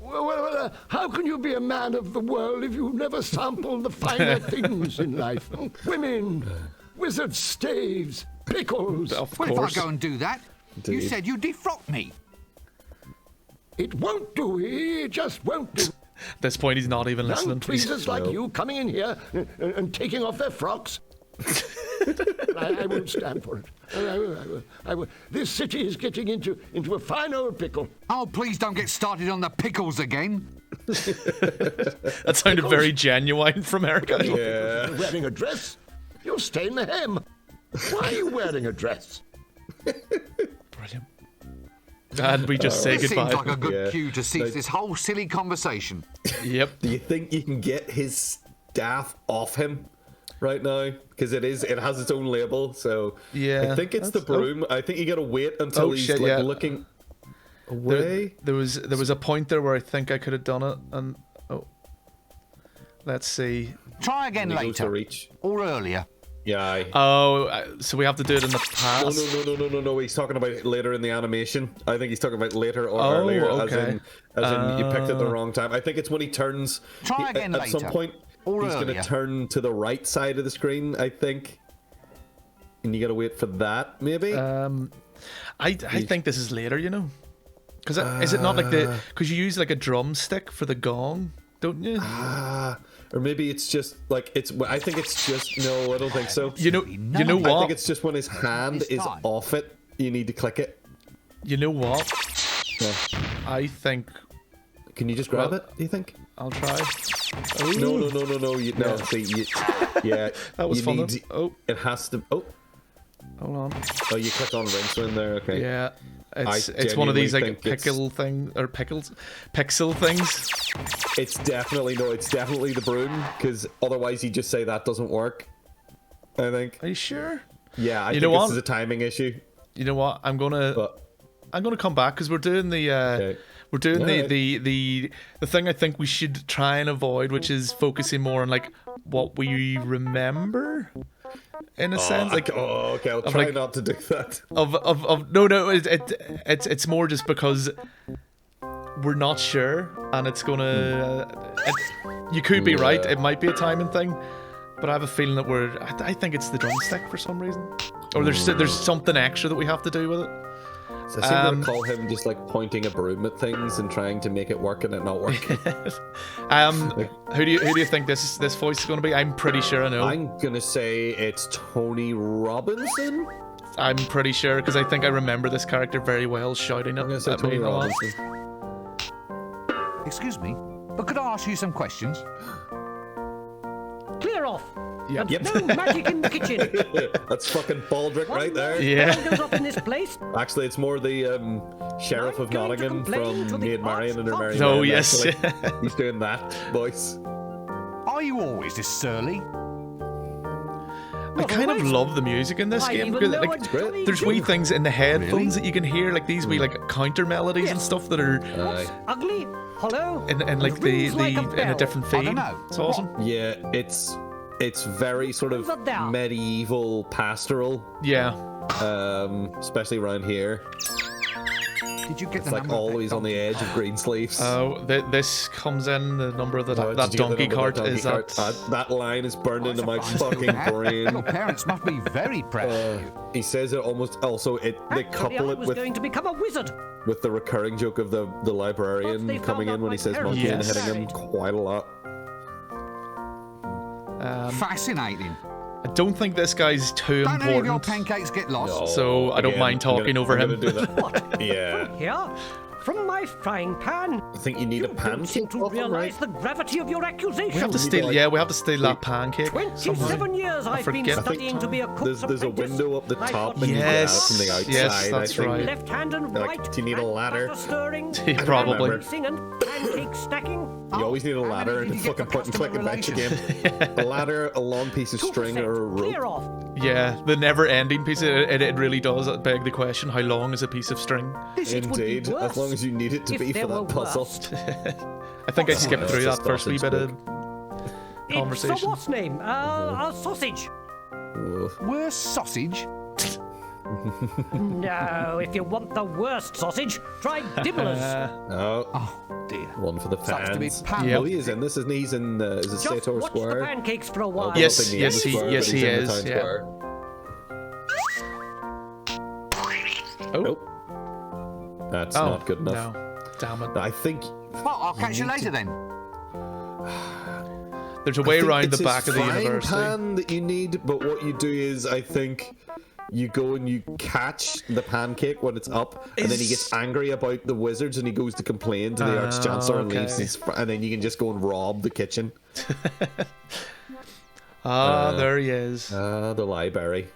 Well, how can you be a man of the world if you never sample the finer things in life? Women, wizard staves, pickles. Of Well, course. if I go and do that, you Indeed. said you defrocked me. It won't do. It just won't do. At this point, he's not even listening Young to us. tweezers like you coming in here and taking off their frocks. I won't stand for it. I will. This city is getting into a fine old pickle. Oh, please don't get started on the pickles again. That sounded very genuine from Erica. Yeah. You're wearing a dress? You'll stain the hem. Why are you wearing a dress? Brilliant. And we just say This goodbye. seems like a good Yeah. cue to cease this whole silly conversation. Yep. Do you think you can get his staff off him right now? Because it has its own label. So Yeah, I think it's the that's- broom. I think you gotta wait until he's shit, like yeah. looking away. There was a point there where I think I could have done it, and let's see. Try again He goes to later. reach. Or earlier. Yeah. So we have to do it in the Oh, past. no. He's talking about later in the animation. I think he's talking about later or Oh, earlier. okay. As in you picked it the wrong time. I think it's when he turns. Try again at some later. point, Or he's going to earlier. turn to the right side of the screen, I think. And you got to wait for that, maybe? I think this is later, you know, because is it not like because you use like a drumstick for the gong, don't you? Or maybe it's just like I think it's just no. I don't think so. You know I what? think it's just when his hand This is time. off it, you need to click it. You know what? Yeah. I think Can you just grab Well- it? Do you think? I'll try. No. No. See, yeah. That was you fun. need- Oh, It has to. Oh, hold on. you click on Rincewind there. Okay. Yeah, it's I one of these like genuinely think pixel things. It's definitely the broom because otherwise you just say that doesn't work. I think. Are you sure? Yeah, I You think know this what? is a timing issue. You know what? I'm gonna come back because we're doing the Okay. we're doing Alright. the thing I think we should try and avoid, which is focusing more on like what we remember, in a sense. Like okay, I'll try like- not to do that. of no, it's more just because we're not sure, and it's gonna. You could be right. It might be a timing thing, but I have a feeling that I think it's the drumstick for some reason, or there's something extra that we have to do with it. So I seem to recall him just like pointing a broom at things and trying to make it work and it not working. Who do you think this voice is going to be? I'm pretty sure I know. I'm gonna say it's Tony Robinson. I'm pretty sure because I think I remember this character very well shouting I'm gonna at say me. Tony and all that. Robinson. Excuse me, but could I ask you some questions? Clear off. Yeah. And Yep. no magic in the kitchen. That's fucking Baldric right there. Yeah. Goes up in this place. Actually, it's more the Sheriff I'm of going to Nottingham complain to from the Maid Marian and her Merry Oh, Men, yes. actually. He's doing that voice. Are you always this surly? I kind of love the music in this I game even because know like a Johnny there's wee Duke. things in the headphones Really? that you can hear, like these wee like counter melodies and Yes. stuff that are Ugly. Hollow. and like the Rings like a in a bell. different I feed. don't know. It's awesome. Yeah, it's very sort of Over there. medieval pastoral, Yeah. especially around here. Did you get It's the like number of that always on the donkey edge of cart? green sleeves. Oh, this comes in the number of Oh, that did you get the donkey number of cart that donkey is cart? that. That line is burned Oh, into my it's a fine fucking school, Your brain. parents must be very proud of you. He says it almost also they Actually, couple I it was with going to become a wizard. the recurring joke of the Once they librarian found coming out in when my he says parents monkey and were hitting him married. quite a lot. Fascinating. I don't think this guy's too Don't any of your important, pancakes get lost? so I don't mind talking over I'm him. gonna do that. What? Yeah, Here? From my frying pan. I think you need You a don't seem pancake to off him, realise right? the gravity of your accusation. We have to steal. Yeah, we have to steal that pancake. somehow. 27 years I've been forget. studying to be a cook's There's a apprentice. window up the I top thought and you get out Yes, from the outside. yes, that's I think. right. Left hand and Like, right. do you need a and ladder? butter stirring. Yeah, probably. and racing and pancake stacking. You always need a ladder and a fucking point and click adventure game. A ladder, a long piece of string, or a rope. Clear off. Yeah, the never-ending piece. It really does beg the question: how long is a piece of string? Indeed, as long as you need it to be for that puzzle. I think I skipped through that a first wee sausage bit of It's conversation. a what's name? A sausage. Worst sausage? No, if you want the worst sausage, try Dibblers. Oh dear. One for the Sucks to be fans. Pan. Yep. Oh, he is in this, isn't he? He's in. Is it Just Sator watch the Square? pancakes for a while. I don't Yes, think yes, in the he- Square, yes, but he he's in the is, Town yeah. Square. Oh, Nope. That's not good enough. No, damn it. I think Well, I'll catch you later then. There's a way I think around it's the back his of the frying university. pan that you need, but what you do is, I think, you go and you catch the pancake when it's up, and then he gets angry about the wizards, and he goes to complain to the Arch-Chancellor and leaves okay. his, and then you can just go and rob the kitchen. There he is. The library.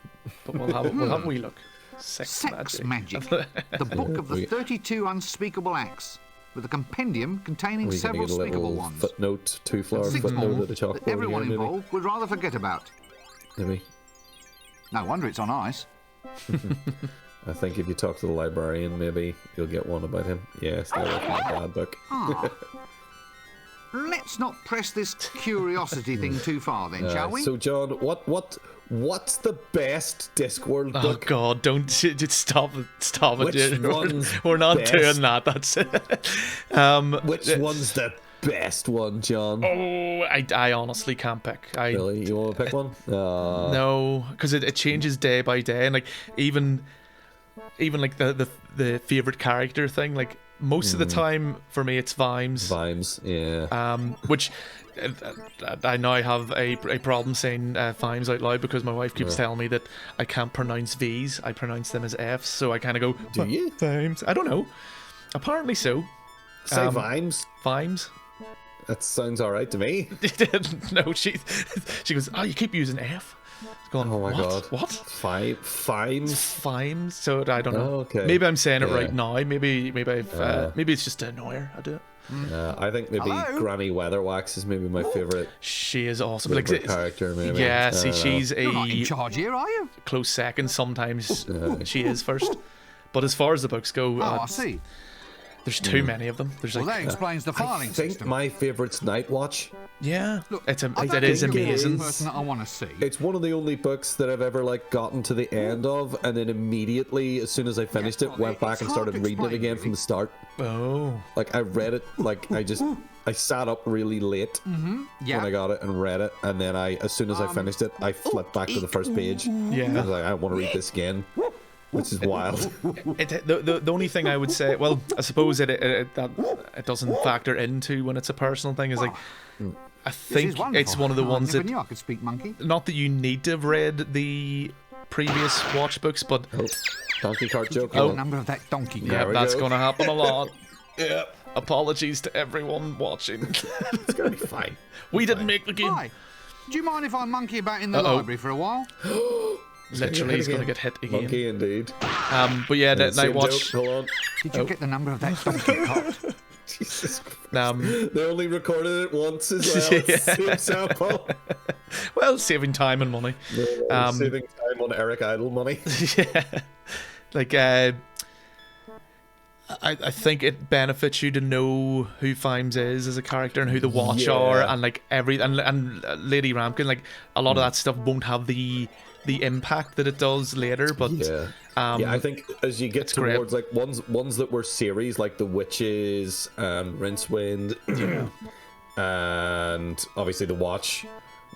But we'll have a wee look. Sex Magic. The book of the 32 unspeakable acts, with a compendium containing We're gonna several get a speakable little ones. footnote, two-flower Six footnote more at the chalkboard that everyone here, maybe. involved would rather forget about. Maybe. No wonder it's on ice. I think if you talk to the librarian, maybe you'll get one about him. Yeah, stay away from the bad book. Let's not press this curiosity thing too far then, shall we? So, John, what's the best Discworld Oh book? God! Don't just stop it! Which dude. one's We're not best? doing that. That's it. Which one's the best one, John? Oh, I honestly can't pick. Really? You want to pick one? No, because it changes day by day, and like even like the favorite character thing, like most of the time for me it's Vimes. Vimes, yeah. Which I now have a problem saying Vimes out loud because my wife keeps telling me that I can't pronounce V's. I pronounce them as F's, so I kind of go. Do you? Vimes? I don't know. Apparently so. Say Vimes. Vimes. That sounds alright to me. No, she goes, oh, you keep using F. Going, Oh my what? god. What? Vimes? Vimes? So I don't know. Oh, okay. Maybe I'm saying it Yeah. right now. Maybe I've maybe it's just to annoy her. I do it. I think maybe Hello? Granny Weatherwax is maybe my favourite She is awesome. Like, character, maybe. yeah, I see, don't know. she's You're not in a charge here, are you? close second. Sometimes she is first. But as far as the books go, Oh, I see. there's too many of them. There's Well, like, that explains the I filing think system. my favourite's Night Watch. yeah, Look, it I is don't think you're amazing. the person that I want to see. It's one of the only books that I've ever like gotten to the end of, and then immediately, as soon as I finished it, went back and started reading it again from the start. Oh, Like I read it, like I sat up really late Yeah. when I got it and read it, and then as soon as I finished it, I flipped back to the first page. yeah. I was like, I want to read this again, which is wild. The only thing I would say, well, I suppose it doesn't factor into when it's a personal thing, is like, I This think is wonderful. it's one of the ones I never that, knew I could speak monkey. not that you need to have read the previous watch books, but Donkey cart joke. The number of that donkey. yeah, we that's go. going to happen a lot. Yeah. Apologies to everyone watching. It's gonna be fine. We didn't make the game. Hi. Do you mind if I monkey about in the Uh-oh. library for a while? Literally, he's going to get hit again. Monkey indeed. But yeah, that Same Night Watch. joke, hold on. Did you get the number of that donkey cart? Jesus Christ. They only recorded it once as well. Yeah. Same sample. Well, saving time and money. Saving time on Eric Idle money. Yeah. Like, I think it benefits you to know who Fimes is as a character and who the Watch Yeah. are, and like and Lady Rampkin. Like a lot of that stuff won't have the impact that it does later. But Yeah. Yeah, I think as you get great. towards like ones that were series, like the Witches and Rincewind, and obviously the Watch,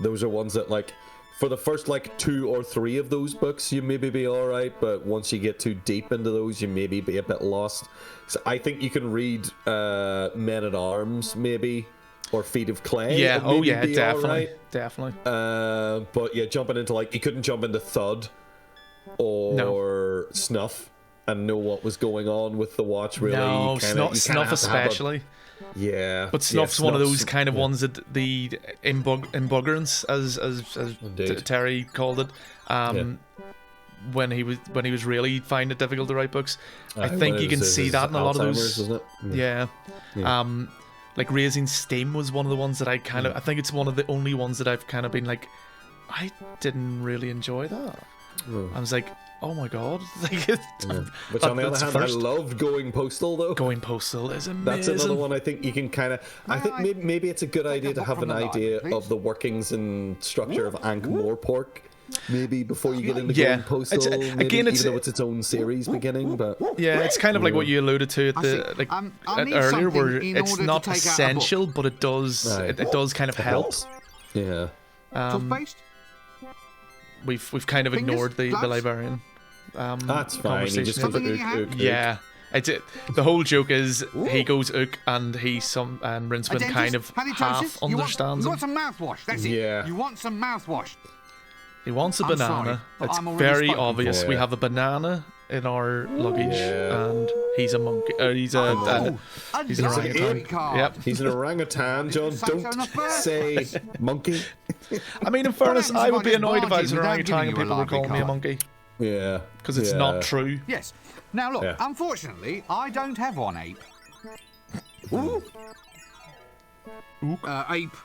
those are ones that like for the first like 2 or 3 of those books you maybe be all right, but once you get too deep into those you maybe be a bit lost. So I think you can read Men at Arms maybe, or Feet of Clay. yeah, and oh maybe yeah, be definitely, alright. definitely. But yeah, jumping into like you couldn't jump into Thud or Snuff and know what was going on with the Watch. Really, No, you kinda Snuff have to have especially. Yeah, But Snuff's one of those kind of yeah. ones that the embuggerance, as Indeed. Terry called it, when he was really finding it difficult to write books. I think when you it can was see his that in a lot of Alzheimer's, those. wasn't it? Yeah. like Raising Steam was one of the ones that I kind of. I think it's one of the only ones that I've kind of been like, I didn't really enjoy that. I was like, oh my god. Like, Which on the other hand, I loved Going Postal though. Going Postal is amazing. That's another one I think you can kind of. I think maybe it's a good idea to have an idea of the workings and structure of Ankh-Morpork. Maybe before you get into Going Postal, even though it's its own series beginning, but yeah, it's kind of like what you alluded to at the earlier, where it's not essential, but it does it does kind of help. Yeah. We've kind of ignored the librarian. That's fine. You just put the yeah. The whole joke is he goes ook and and Rincewind kind of half understands You want some mouthwash? That's it. You want some mouthwash? He wants a banana. It's very obvious. We have a banana in our luggage, and he's a monkey. He's an orangutan. Yep, he's an orangutan. John, don't say monkey. I mean, in fairness, I would be annoyed if I was an orangutan and people were calling me a monkey. Yeah, because it's not true. Yes. Now look, unfortunately, I don't have one ape. Ape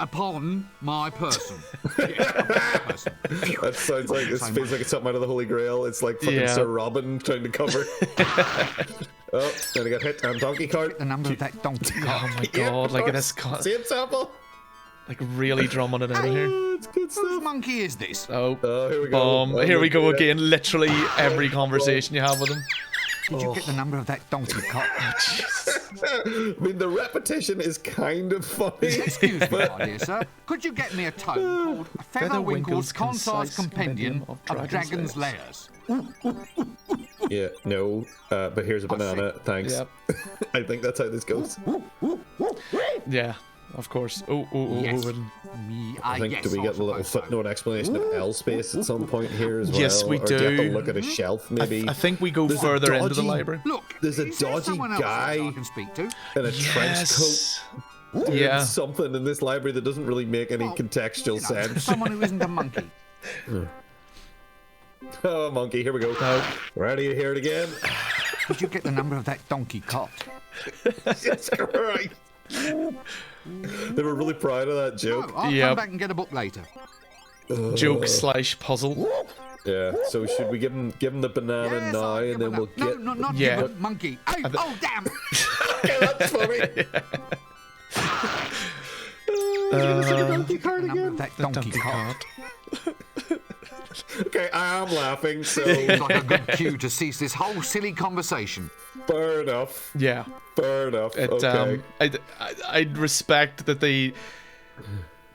upon my person. That sounds like this feels like it's something out of the Holy Grail. It's like fucking Sir Robin trying to cover. Oh, then I got hit on donkey cart. The number of that donkey cart. Oh my god! Like this. Same sample. Like really drumming it in here. It's good stuff. Whose monkey is this? Here we go. Here we go again. Literally every conversation you have with him. Did you get the number of that donkey cart? I mean, the repetition is kind of funny. Excuse me, my dear sir. Could you get me a tome called Featherwinkle's Concise Compendium of Dragon's Lairs? Yeah, no, but here's a banana. Thanks. Yep. I think that's how this goes. Yeah. Of course. Yes. I think do we get a little footnote explanation of L space at some point here as well? Yes, we do. do. Do you have to look at a shelf, maybe? I think we go further into the library. Look, there's a dodgy guy I can speak to in a trench coat. Yeah. Something in this library that doesn't really make any contextual sense. Someone who isn't a monkey. Oh, monkey, here we go. Ready to hear it again? Did you get the number of that donkey cart? That's correct. They were really proud of that joke. No, I'll come back and get a book later. Joke / puzzle. Yeah. So should we give him the banana now, and then we'll get? No, not the monkey. Oh, damn! Okay, that's funny. Donkey cart again. That donkey cart. Okay, I am laughing, so it's like a good cue to cease this whole silly conversation. Fair enough. Yeah. Fair enough. Okay. I'd respect that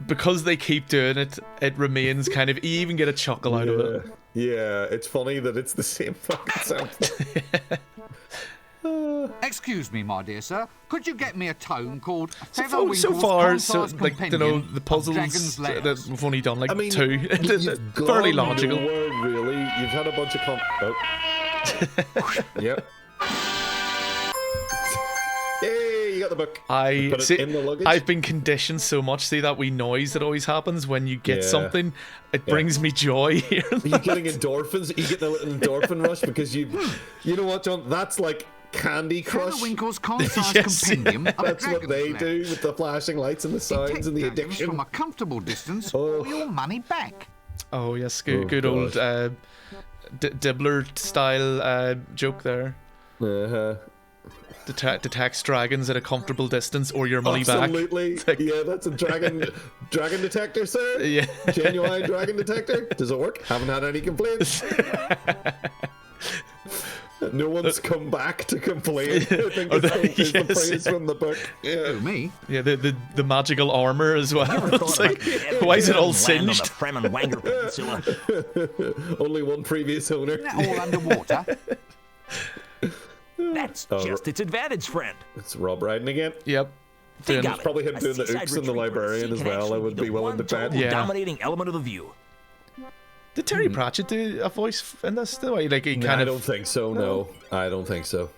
because they keep doing it, it remains kind of, you even get a chuckle out of it. Yeah, it's funny that it's the same fucking sample. Excuse me, my dear sir. Could you get me a tome called so far, like, you know, the puzzles that we've only done like two. Fairly logical. Really, you've had a bunch of Yep. Hey, you got the book. Put it in the luggage. I've been conditioned so much. See that wee noise that always happens when you get something. It brings me joy here. Are you getting endorphins? Are you getting a little endorphin rush because you know what, John? That's like Candy Crush. Featherwinkle's Concise Compendium of That's what they do with the flashing lights and the signs and the addiction. From a comfortable distance for your money back. Oh yes, good old Dibbler style joke there. Detects dragons at a comfortable distance or your money back. Absolutely. Yeah, that's a dragon detector, sir. Yeah. Genuine dragon detector. Does it work? Haven't had any complaints. No one's come back to complain. I think the praise from the book. Yeah. Me? Yeah, the magical armor as well. It's like, why is it all singed? Only one previous owner. All underwater. That's just its advantage, friend. It's Rob riding again. Yep. It's probably him doing the oops and the librarian as well. I would be willing to bet. Yeah. Dominating element of the view. Did Terry Pratchett do a voice in this? Like he kind of. I don't think so. No, I don't think so.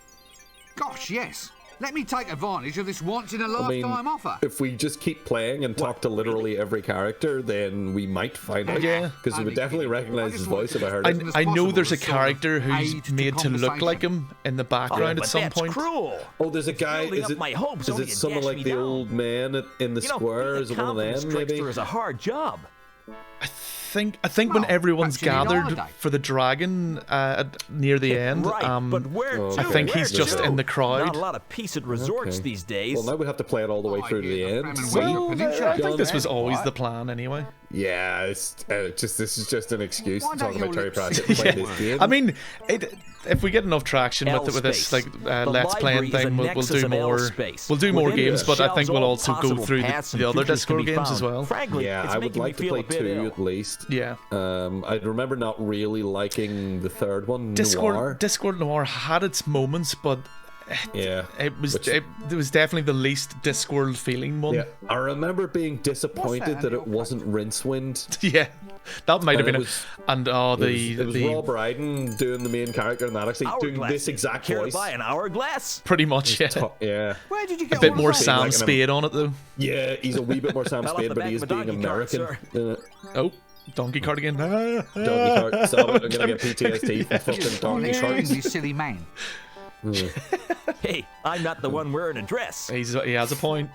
Gosh, yes. let me take advantage of this once-in-a-lifetime offer. If we just keep playing and talk to literally every character, then we might find out. Yeah. Because we would definitely recognize his voice if I heard it. I know there's a character who's made to look like him in the background at some point. Cruel. Oh, there's a guy. Is it someone like the old man in the square? Is it one of them, maybe? Is a hard job. I think when everyone's gathered for the dragon near the end, but where I think he's just in the crowd. Not a lot of peace at resorts these days. Well, now we have to play it all the way through to the end. Well, I think this was always the plan anyway. Yeah, this is just an excuse to talk about Terry Pratchett and play this game. I mean, if we get enough traction with this like let's playing thing, we'll do more. We'll do more games, but I think we'll also go through the other Discworld games as well. Yeah, I would like to play 2 at least. Yeah. I remember not really liking the third one, Noir. Discworld Noir had its moments, but it was definitely the least Discworld feeling one. Yeah, I remember being disappointed that it wasn't Rincewind. Yeah, that might have been it. And it was Rob Brydon doing the main character, and that actually doing this exact voice. Buy an hourglass. Pretty much, yeah. Yeah. Where did you get a bit more Sam Spade on it though. Yeah, he's a wee bit more Sam Spade, but he is being American. Oh. Donkey cart again. Donkey cart. So I'm gonna get PTSD from fucking donkey carts. You silly man. Hey, I'm not the one wearing a dress. He has a point.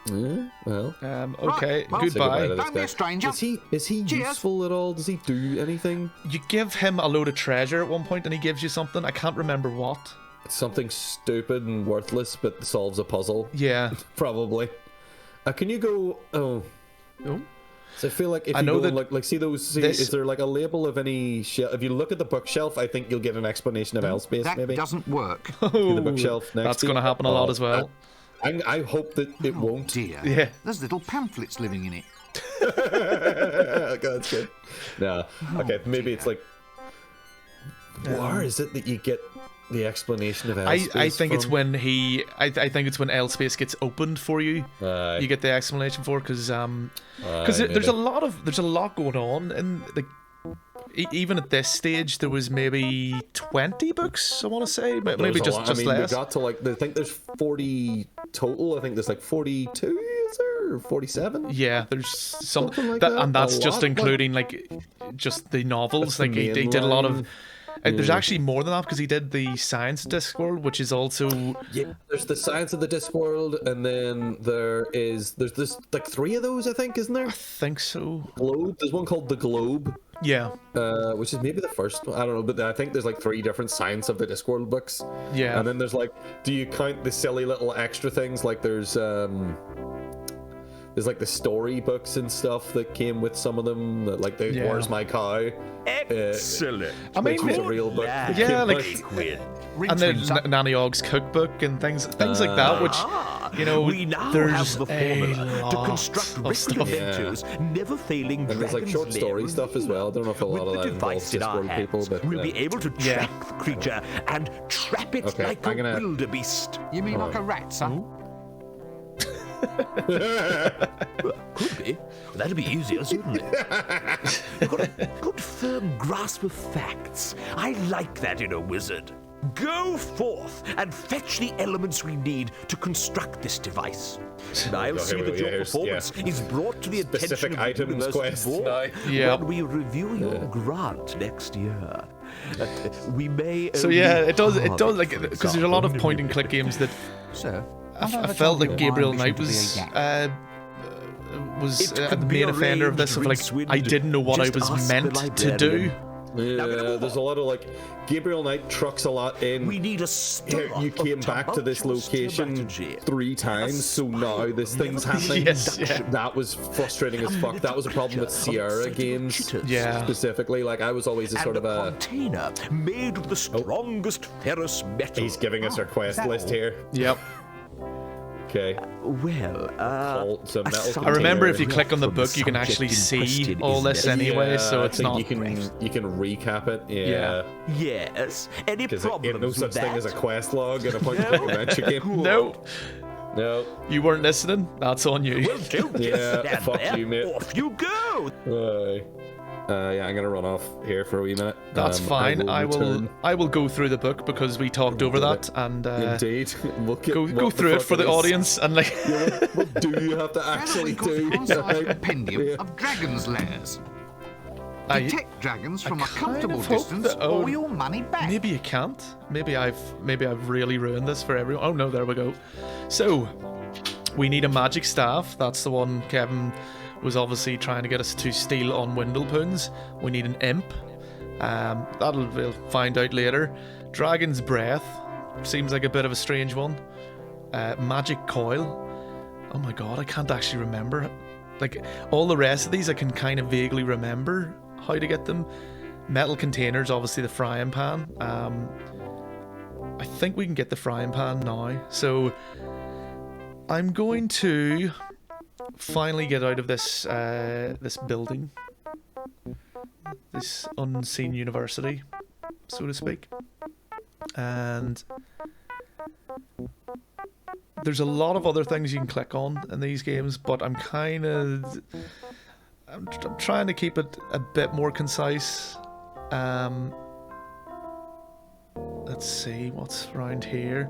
Well. Okay. Well, goodbye. Don't be a stranger. Is he useful at all? Does he do anything? You give him a load of treasure at one point, and he gives you something. I can't remember what. It's something stupid and worthless, but solves a puzzle. Yeah. Probably. Can you go? Oh. So I feel like if you go and see those, is there like a label of any shelf? If you look at the bookshelf, I think you'll get an explanation of L-Space. That maybe doesn't work. The bookshelf next. That's going to happen a lot as well. I hope that it won't. Dear. Yeah. There's little pamphlets living in it. God, that's good. No. Okay, maybe it's like. Where is it that you get the explanation of L-Space I think from? it's when I think it's when L-Space gets opened for you. You get the explanation for because there's a lot going on, and like even at this stage there was maybe 20 books. I want to say, but maybe just less. We got to like I think there's 40 total. I think there's like 42. Is there or 47? Yeah, there's something like that, and that's just including like just the novels. Like he did a lot of. There's actually more than that because he did the Science of Discworld, which is also There's the Science of the Discworld, and then there's like 3 of those, I think, isn't there? I think so. Globe. There's one called the Globe. Yeah. Which is maybe the first one. I don't know, but I think there's like 3 different Science of the Discworld books. Yeah. And then there's like, do you count the silly little extra things like there's like the story books and stuff that came with some of them, like the Where's My Cow? Excellent. I mean, which was a real book. Yeah, like and then Nanny Ogg's cookbook and things like that, which we now there's have the formula to construct ripping adventures, never failing. And there's like short story stuff as well. I don't know if a lot of that involves Discworld people, but we'll be able to track the creature and trap it like a wildebeest. You mean like a rat, son? Could be. That'd be easier, certainly. You've got a good firm grasp of facts. I like that in a wizard. Go forth and fetch the elements we need to construct this device. I'll see that your performance is brought to the attention of the University Board when we review your grant next year. We may. So yeah, it does like because there's a lot of point and click games that. Sir. I felt like Gabriel Knight was the main offender of this. Of like, I didn't know what I was meant to do. Yeah, there's a lot of like Gabriel Knight trucks a lot in. We need a you came back to this location 3 times, so now this thing's happening. Yes, that was frustrating as fuck. That was a problem with Sierra games, specifically. Like I was always a sort of a container made of the strongest ferrous metal. He's giving us our quest list here. Yep. Okay. Well, I remember if you click on the book, you can actually see all this anyway, so it's not. You can recap it. Yeah. Yes. Any problems no such thing as a quest log in a point-and-click adventure game. No. You weren't listening. That's on you. Well, don't fuck there. you, mate. Off you go. Yeah, I'm gonna run off here for a wee minute. That's fine. I will go through the book because we talked over that, and indeed, we'll go through it for the audience and like. Yeah, what do you have to actually do? Compendium of dragons' lairs. Detect dragons from a comfortable distance, or your money back. Maybe you can't. Maybe I've really ruined this for everyone. Oh no, there we go. So we need a magic staff. That's the one Kevin was obviously trying to get us to steal on Windlepoons. We need an imp. We'll find out later. Dragon's breath seems like a bit of a strange one. Magic coil. Oh my god, I can't actually remember. Like all the rest of these, I can kind of vaguely remember how to get them. Metal containers, obviously the frying pan. I think we can get the frying pan now. So I'm going to finally get out of this this building, this unseen university, so to speak. And there's a lot of other things you can click on in these games, but I'm trying to keep it a bit more concise. Let's see what's around here.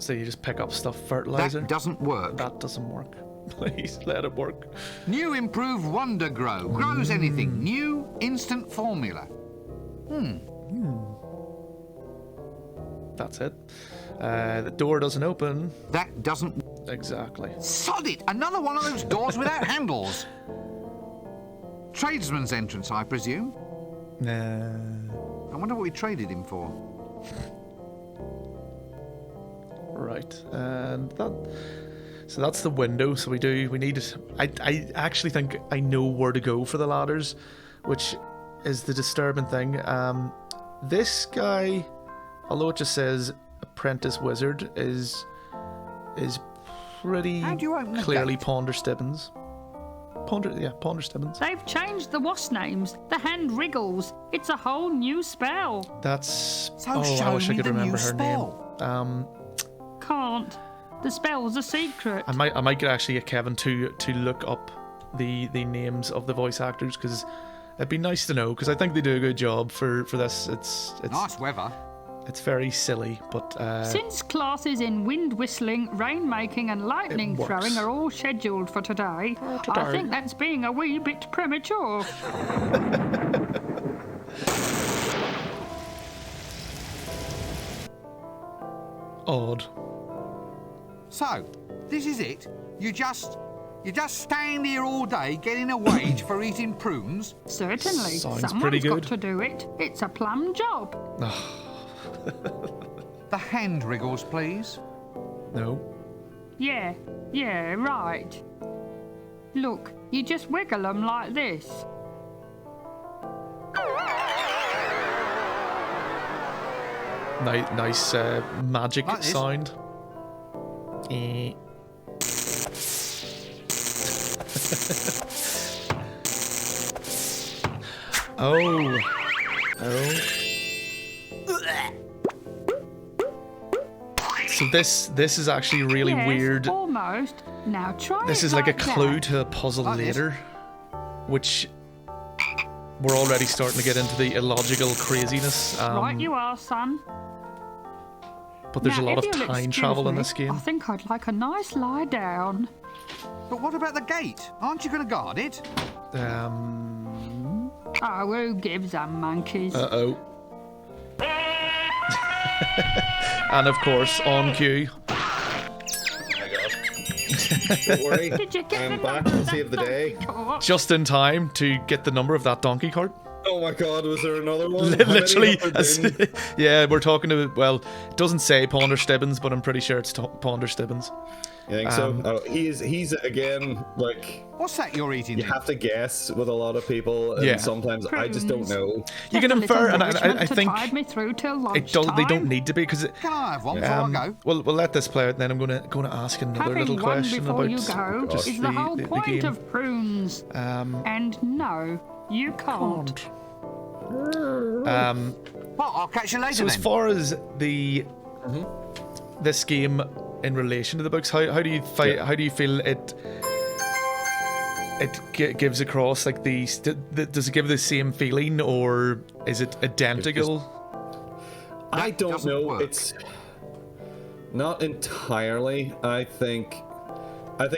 So you just pick up stuff, fertilizer. That doesn't work. That doesn't work. Please let it work. New improved Wonder Grow. Grows anything. New instant formula. That's it. The door doesn't open. That doesn't... Exactly. Sod it! Another one of those doors without handles. Tradesman's entrance, I presume. Nah. I wonder what we traded him for. Right, and so that's the window. So we need it. I actually think I know where to go for the ladders, which is the disturbing thing. This guy, although it just says apprentice wizard, is pretty clearly Ponder Stibbins. Ponder Stibbins. They've changed the wasp names. The hand wriggles. It's a whole new spell. That's. So I wish I could remember her spell. name. Can't. The spell's a secret. I might get actually get Kevin to look up the names of the voice actors, because it'd be nice to know, because I think they do a good job for this. It's nice weather. It's very silly, but since classes in wind whistling, rain making and lightning throwing are all scheduled for today, I think that's being a wee bit premature. Odd. So, this is it? You just stand here all day getting a wage for eating prunes? Certainly. Sounds pretty Someone's good. got to do it. It's a plum job. The hand wriggles, please. No. Yeah, right. Look, you just wiggle them like this. Nice magic like sound. Oh. So this is actually really Yes, weird. Almost. Now try This it is like a clue that. to a puzzle Like this. later, which we're already starting to get into the illogical craziness. Right you are, son. But there's Now, a lot if of you'll time excuse travel in me, this game. I think I'd like a nice lie down. But what about the gate? Aren't you going to guard it? Oh, who gives a monkeys? Uh-oh. And of course, on cue. Don't worry. Did you get I'm the back number to of save the that day. donkey cart? Just in time to get the number of that donkey cart. Oh my god, was there another one? How many Literally, have there been? yeah, we're talking about, well, it doesn't say Ponder Stibbins, but I'm pretty sure it's Ponder Stibbins. You think so? Oh, he's again, like, What's that you're eating? you then? have to guess with a lot of people, and Yeah. sometimes I just don't know. You can Just a little infer, and nourishment I to think tide me through till they don't lunchtime. need to be, because Can I have one before I go? we'll let this play out, and then I'm gonna ask another Having little one question before about you go just is the whole the point game. of prunes. And no, you can't. Well, I'll catch you later So as then. far as the this game in relation to the books, how do you fight? How do you feel it gives across like does it give the same feeling, or is it identical? I don't know. It's not entirely. I think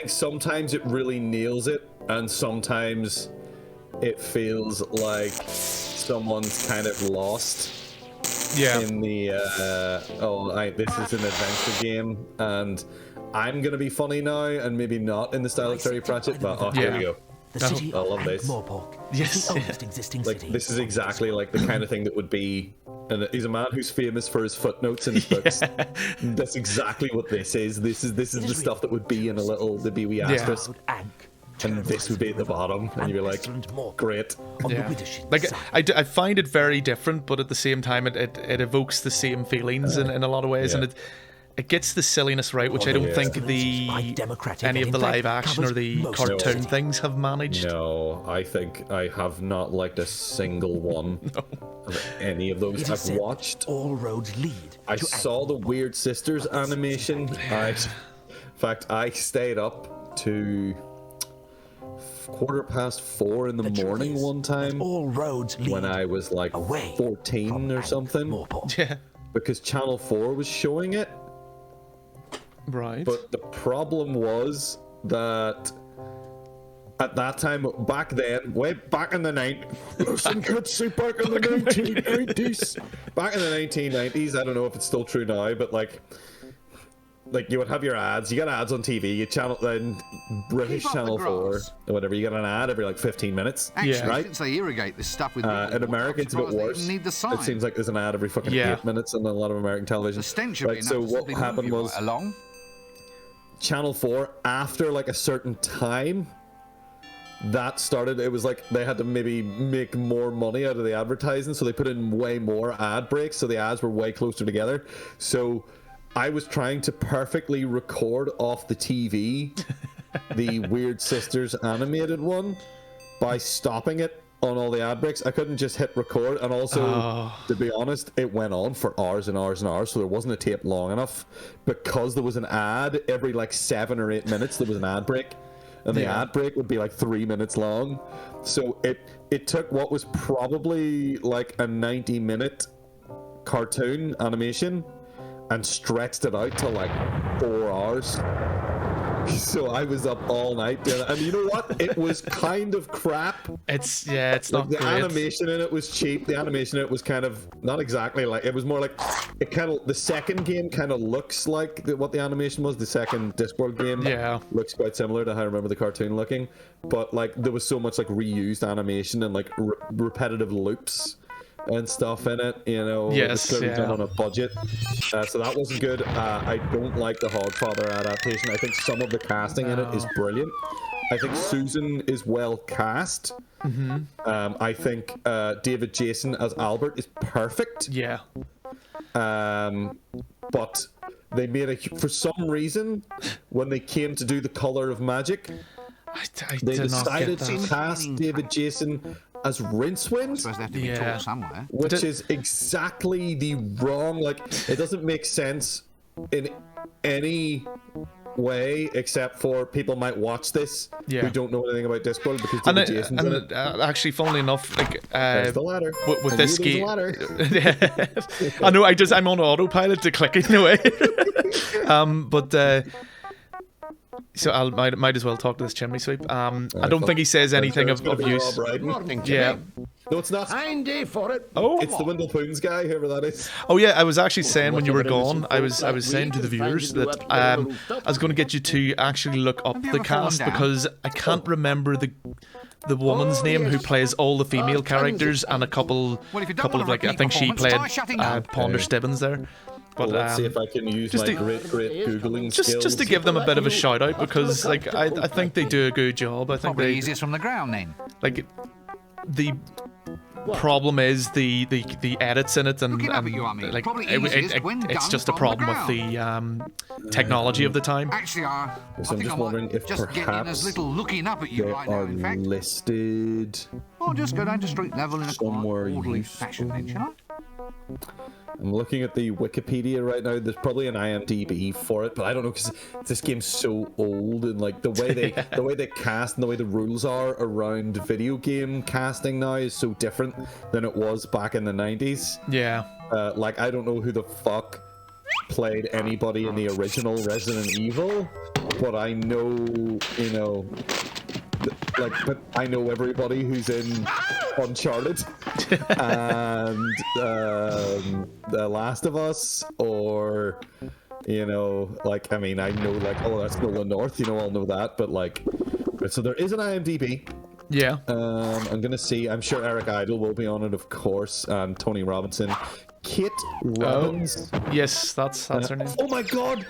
sometimes it really nails it, and sometimes it feels like someone's kind of lost. Yeah. In the this is an adventure game, and I'm gonna be funny now, and maybe not in the style of Terry Pratchett, but here we go. The city I love this. Yes, the oldest existing Like city. this is exactly like the kind of thing that would be. And he's a man who's famous for his footnotes in his books. That's exactly what this is. This is the stuff that would be in the wee asterisk. And this would be at the bottom, and you'd be like, great. Like I find it very different, but at the same time, it evokes the same feelings in a lot of ways, and it gets the silliness right, which I don't think any of the live action or the cartoon things have managed. No, I think I have not liked a single one of any of those. I've watched. All roads lead. I saw the Weird Sisters animation. In fact, I stayed up to 4:15 in the morning one time. All roads lead when I was like 14 or something. Yeah. Because Channel 4 was showing it. Right. But the problem was that at that time, back then, way back in the 1990s, back in the 1990s, I don't know if it's still true now, but like you would have your ads. You got ads on TV. You channel then British Channel 4 or whatever. You get an ad every like 15 minutes. Actually, right? since they irrigate this stuff with in America, it's a bit worse. Need the sign. It seems like there's an ad every fucking 8 minutes on a lot of American television. The stench right, so what happened was Channel 4, after like a certain time, that started, it was like they had to maybe make more money out of the advertising, so they put in way more ad breaks, so the ads were way closer together. So I was trying to perfectly record off the TV the Weird Sisters animated one by stopping it on all the ad breaks. I couldn't just hit record, and also, to be honest, it went on for hours and hours and hours, so there wasn't a tape long enough, because there was an ad every like 7 or 8 minutes. There was an ad break, and the ad break would be like 3 minutes long. So it took what was probably like a 90-minute cartoon animation and stretched it out to like 4 hours. So I was up all night doing it, and you know what? It was kind of crap. It's like not the great. animation in it was cheap. The animation in it was kind of not exactly like, it was more like the second game kind of looks like what the animation was. The second Discworld game looks quite similar to how I remember the cartoon looking, but like there was so much like reused animation and like repetitive loops and stuff in it, you know. Yes, it was clearly done on a budget, so that wasn't good. I don't like the Hogfather adaptation. I think some of the casting in it is brilliant. I think Susan is well cast. I think David Jason as Albert is perfect. Yeah. But they made for some reason, when they came to do the Color of Magic, they decided to cast David Jason as Rincewind, which is exactly the wrong, like, it doesn't make sense in any way, except for people might watch this who don't know anything about Discworld, because David Jason's in it. Actually, funnily enough, like there's the ladder. With this game, I know I'm on autopilot to clicking away. So I might as well talk to this chimney sweep. I don't think he says anything of use. Yeah. No, it's not. Fine day for it. Oh, it's the Windlepoons guy, whoever that is. Oh yeah, I was actually saying when you were gone, I was saying to the viewers that I was going to get you to actually look up the cast, because I can't remember the woman's name who plays all the female characters, and a couple of like, I think she played Ponder Stibbins there. But let's see if I can use my great Googling skills. Just to give them a bit of a shout out, because like I think they do a good job. I think probably easiest from the ground then. Like the problem is the edits in it, and like it's just a problem with the technology of the time. Actually, so I'm just wondering if perhaps little looking up at you they right now, are in fact. Listed. I'll just go down to street level in a somewhere orderly fashion then, shall I'm looking at the Wikipedia right now. There's probably an IMDb for it, but I don't know because this game's so old, and like the way they cast and the way the rules are around video game casting now is so different than it was back in the 90s. Yeah. Like I don't know who the fuck played anybody in the original Resident Evil, but I know, you know, like, but I know everybody who's in Uncharted and The Last of Us, or, you know, like, I mean, I know, like, oh, that's Nolan North, you know, I'll know that, but like, so there is an IMDb. Yeah. I'm gonna see. I'm sure Eric Idle will be on it, of course, and Tony Robinson. Kit Robbins. Oh, yes, that's her name. Oh my god!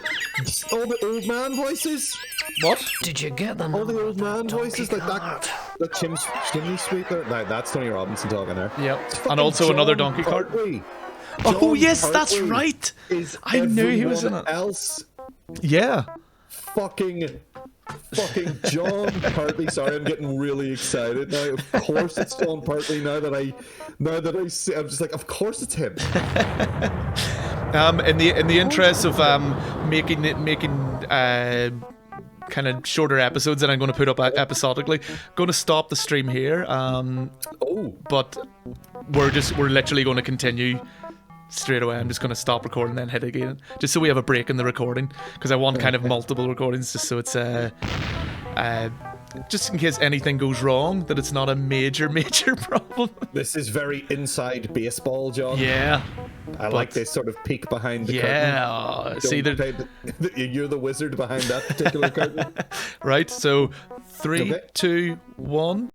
All the old man voices. What? Did you get them? All the old man voices, like that. The chimney sweeper. No, that's Tony Robinson talking there. Yep. And also another donkey cart. Oh yes, that's right. I knew he was in it. Else. Yeah. Fucking John Partly. Sorry, I'm getting really excited now. Of course it's John Partly now that I see, I'm just like, of course it's him. In the interest of making kind of shorter episodes that I'm going to put up episodically, going to stop the stream here. But we're literally going to continue straight away. I'm just going to stop recording, then hit again, just so we have a break in the recording, because I want kind of multiple recordings, just so it's just in case anything goes wrong, that it's not a major problem. This is very inside baseball, John. Yeah, I like this sort of peek behind the curtain. Yeah, see you're the wizard behind that particular curtain. Right, so 3, 2, 1.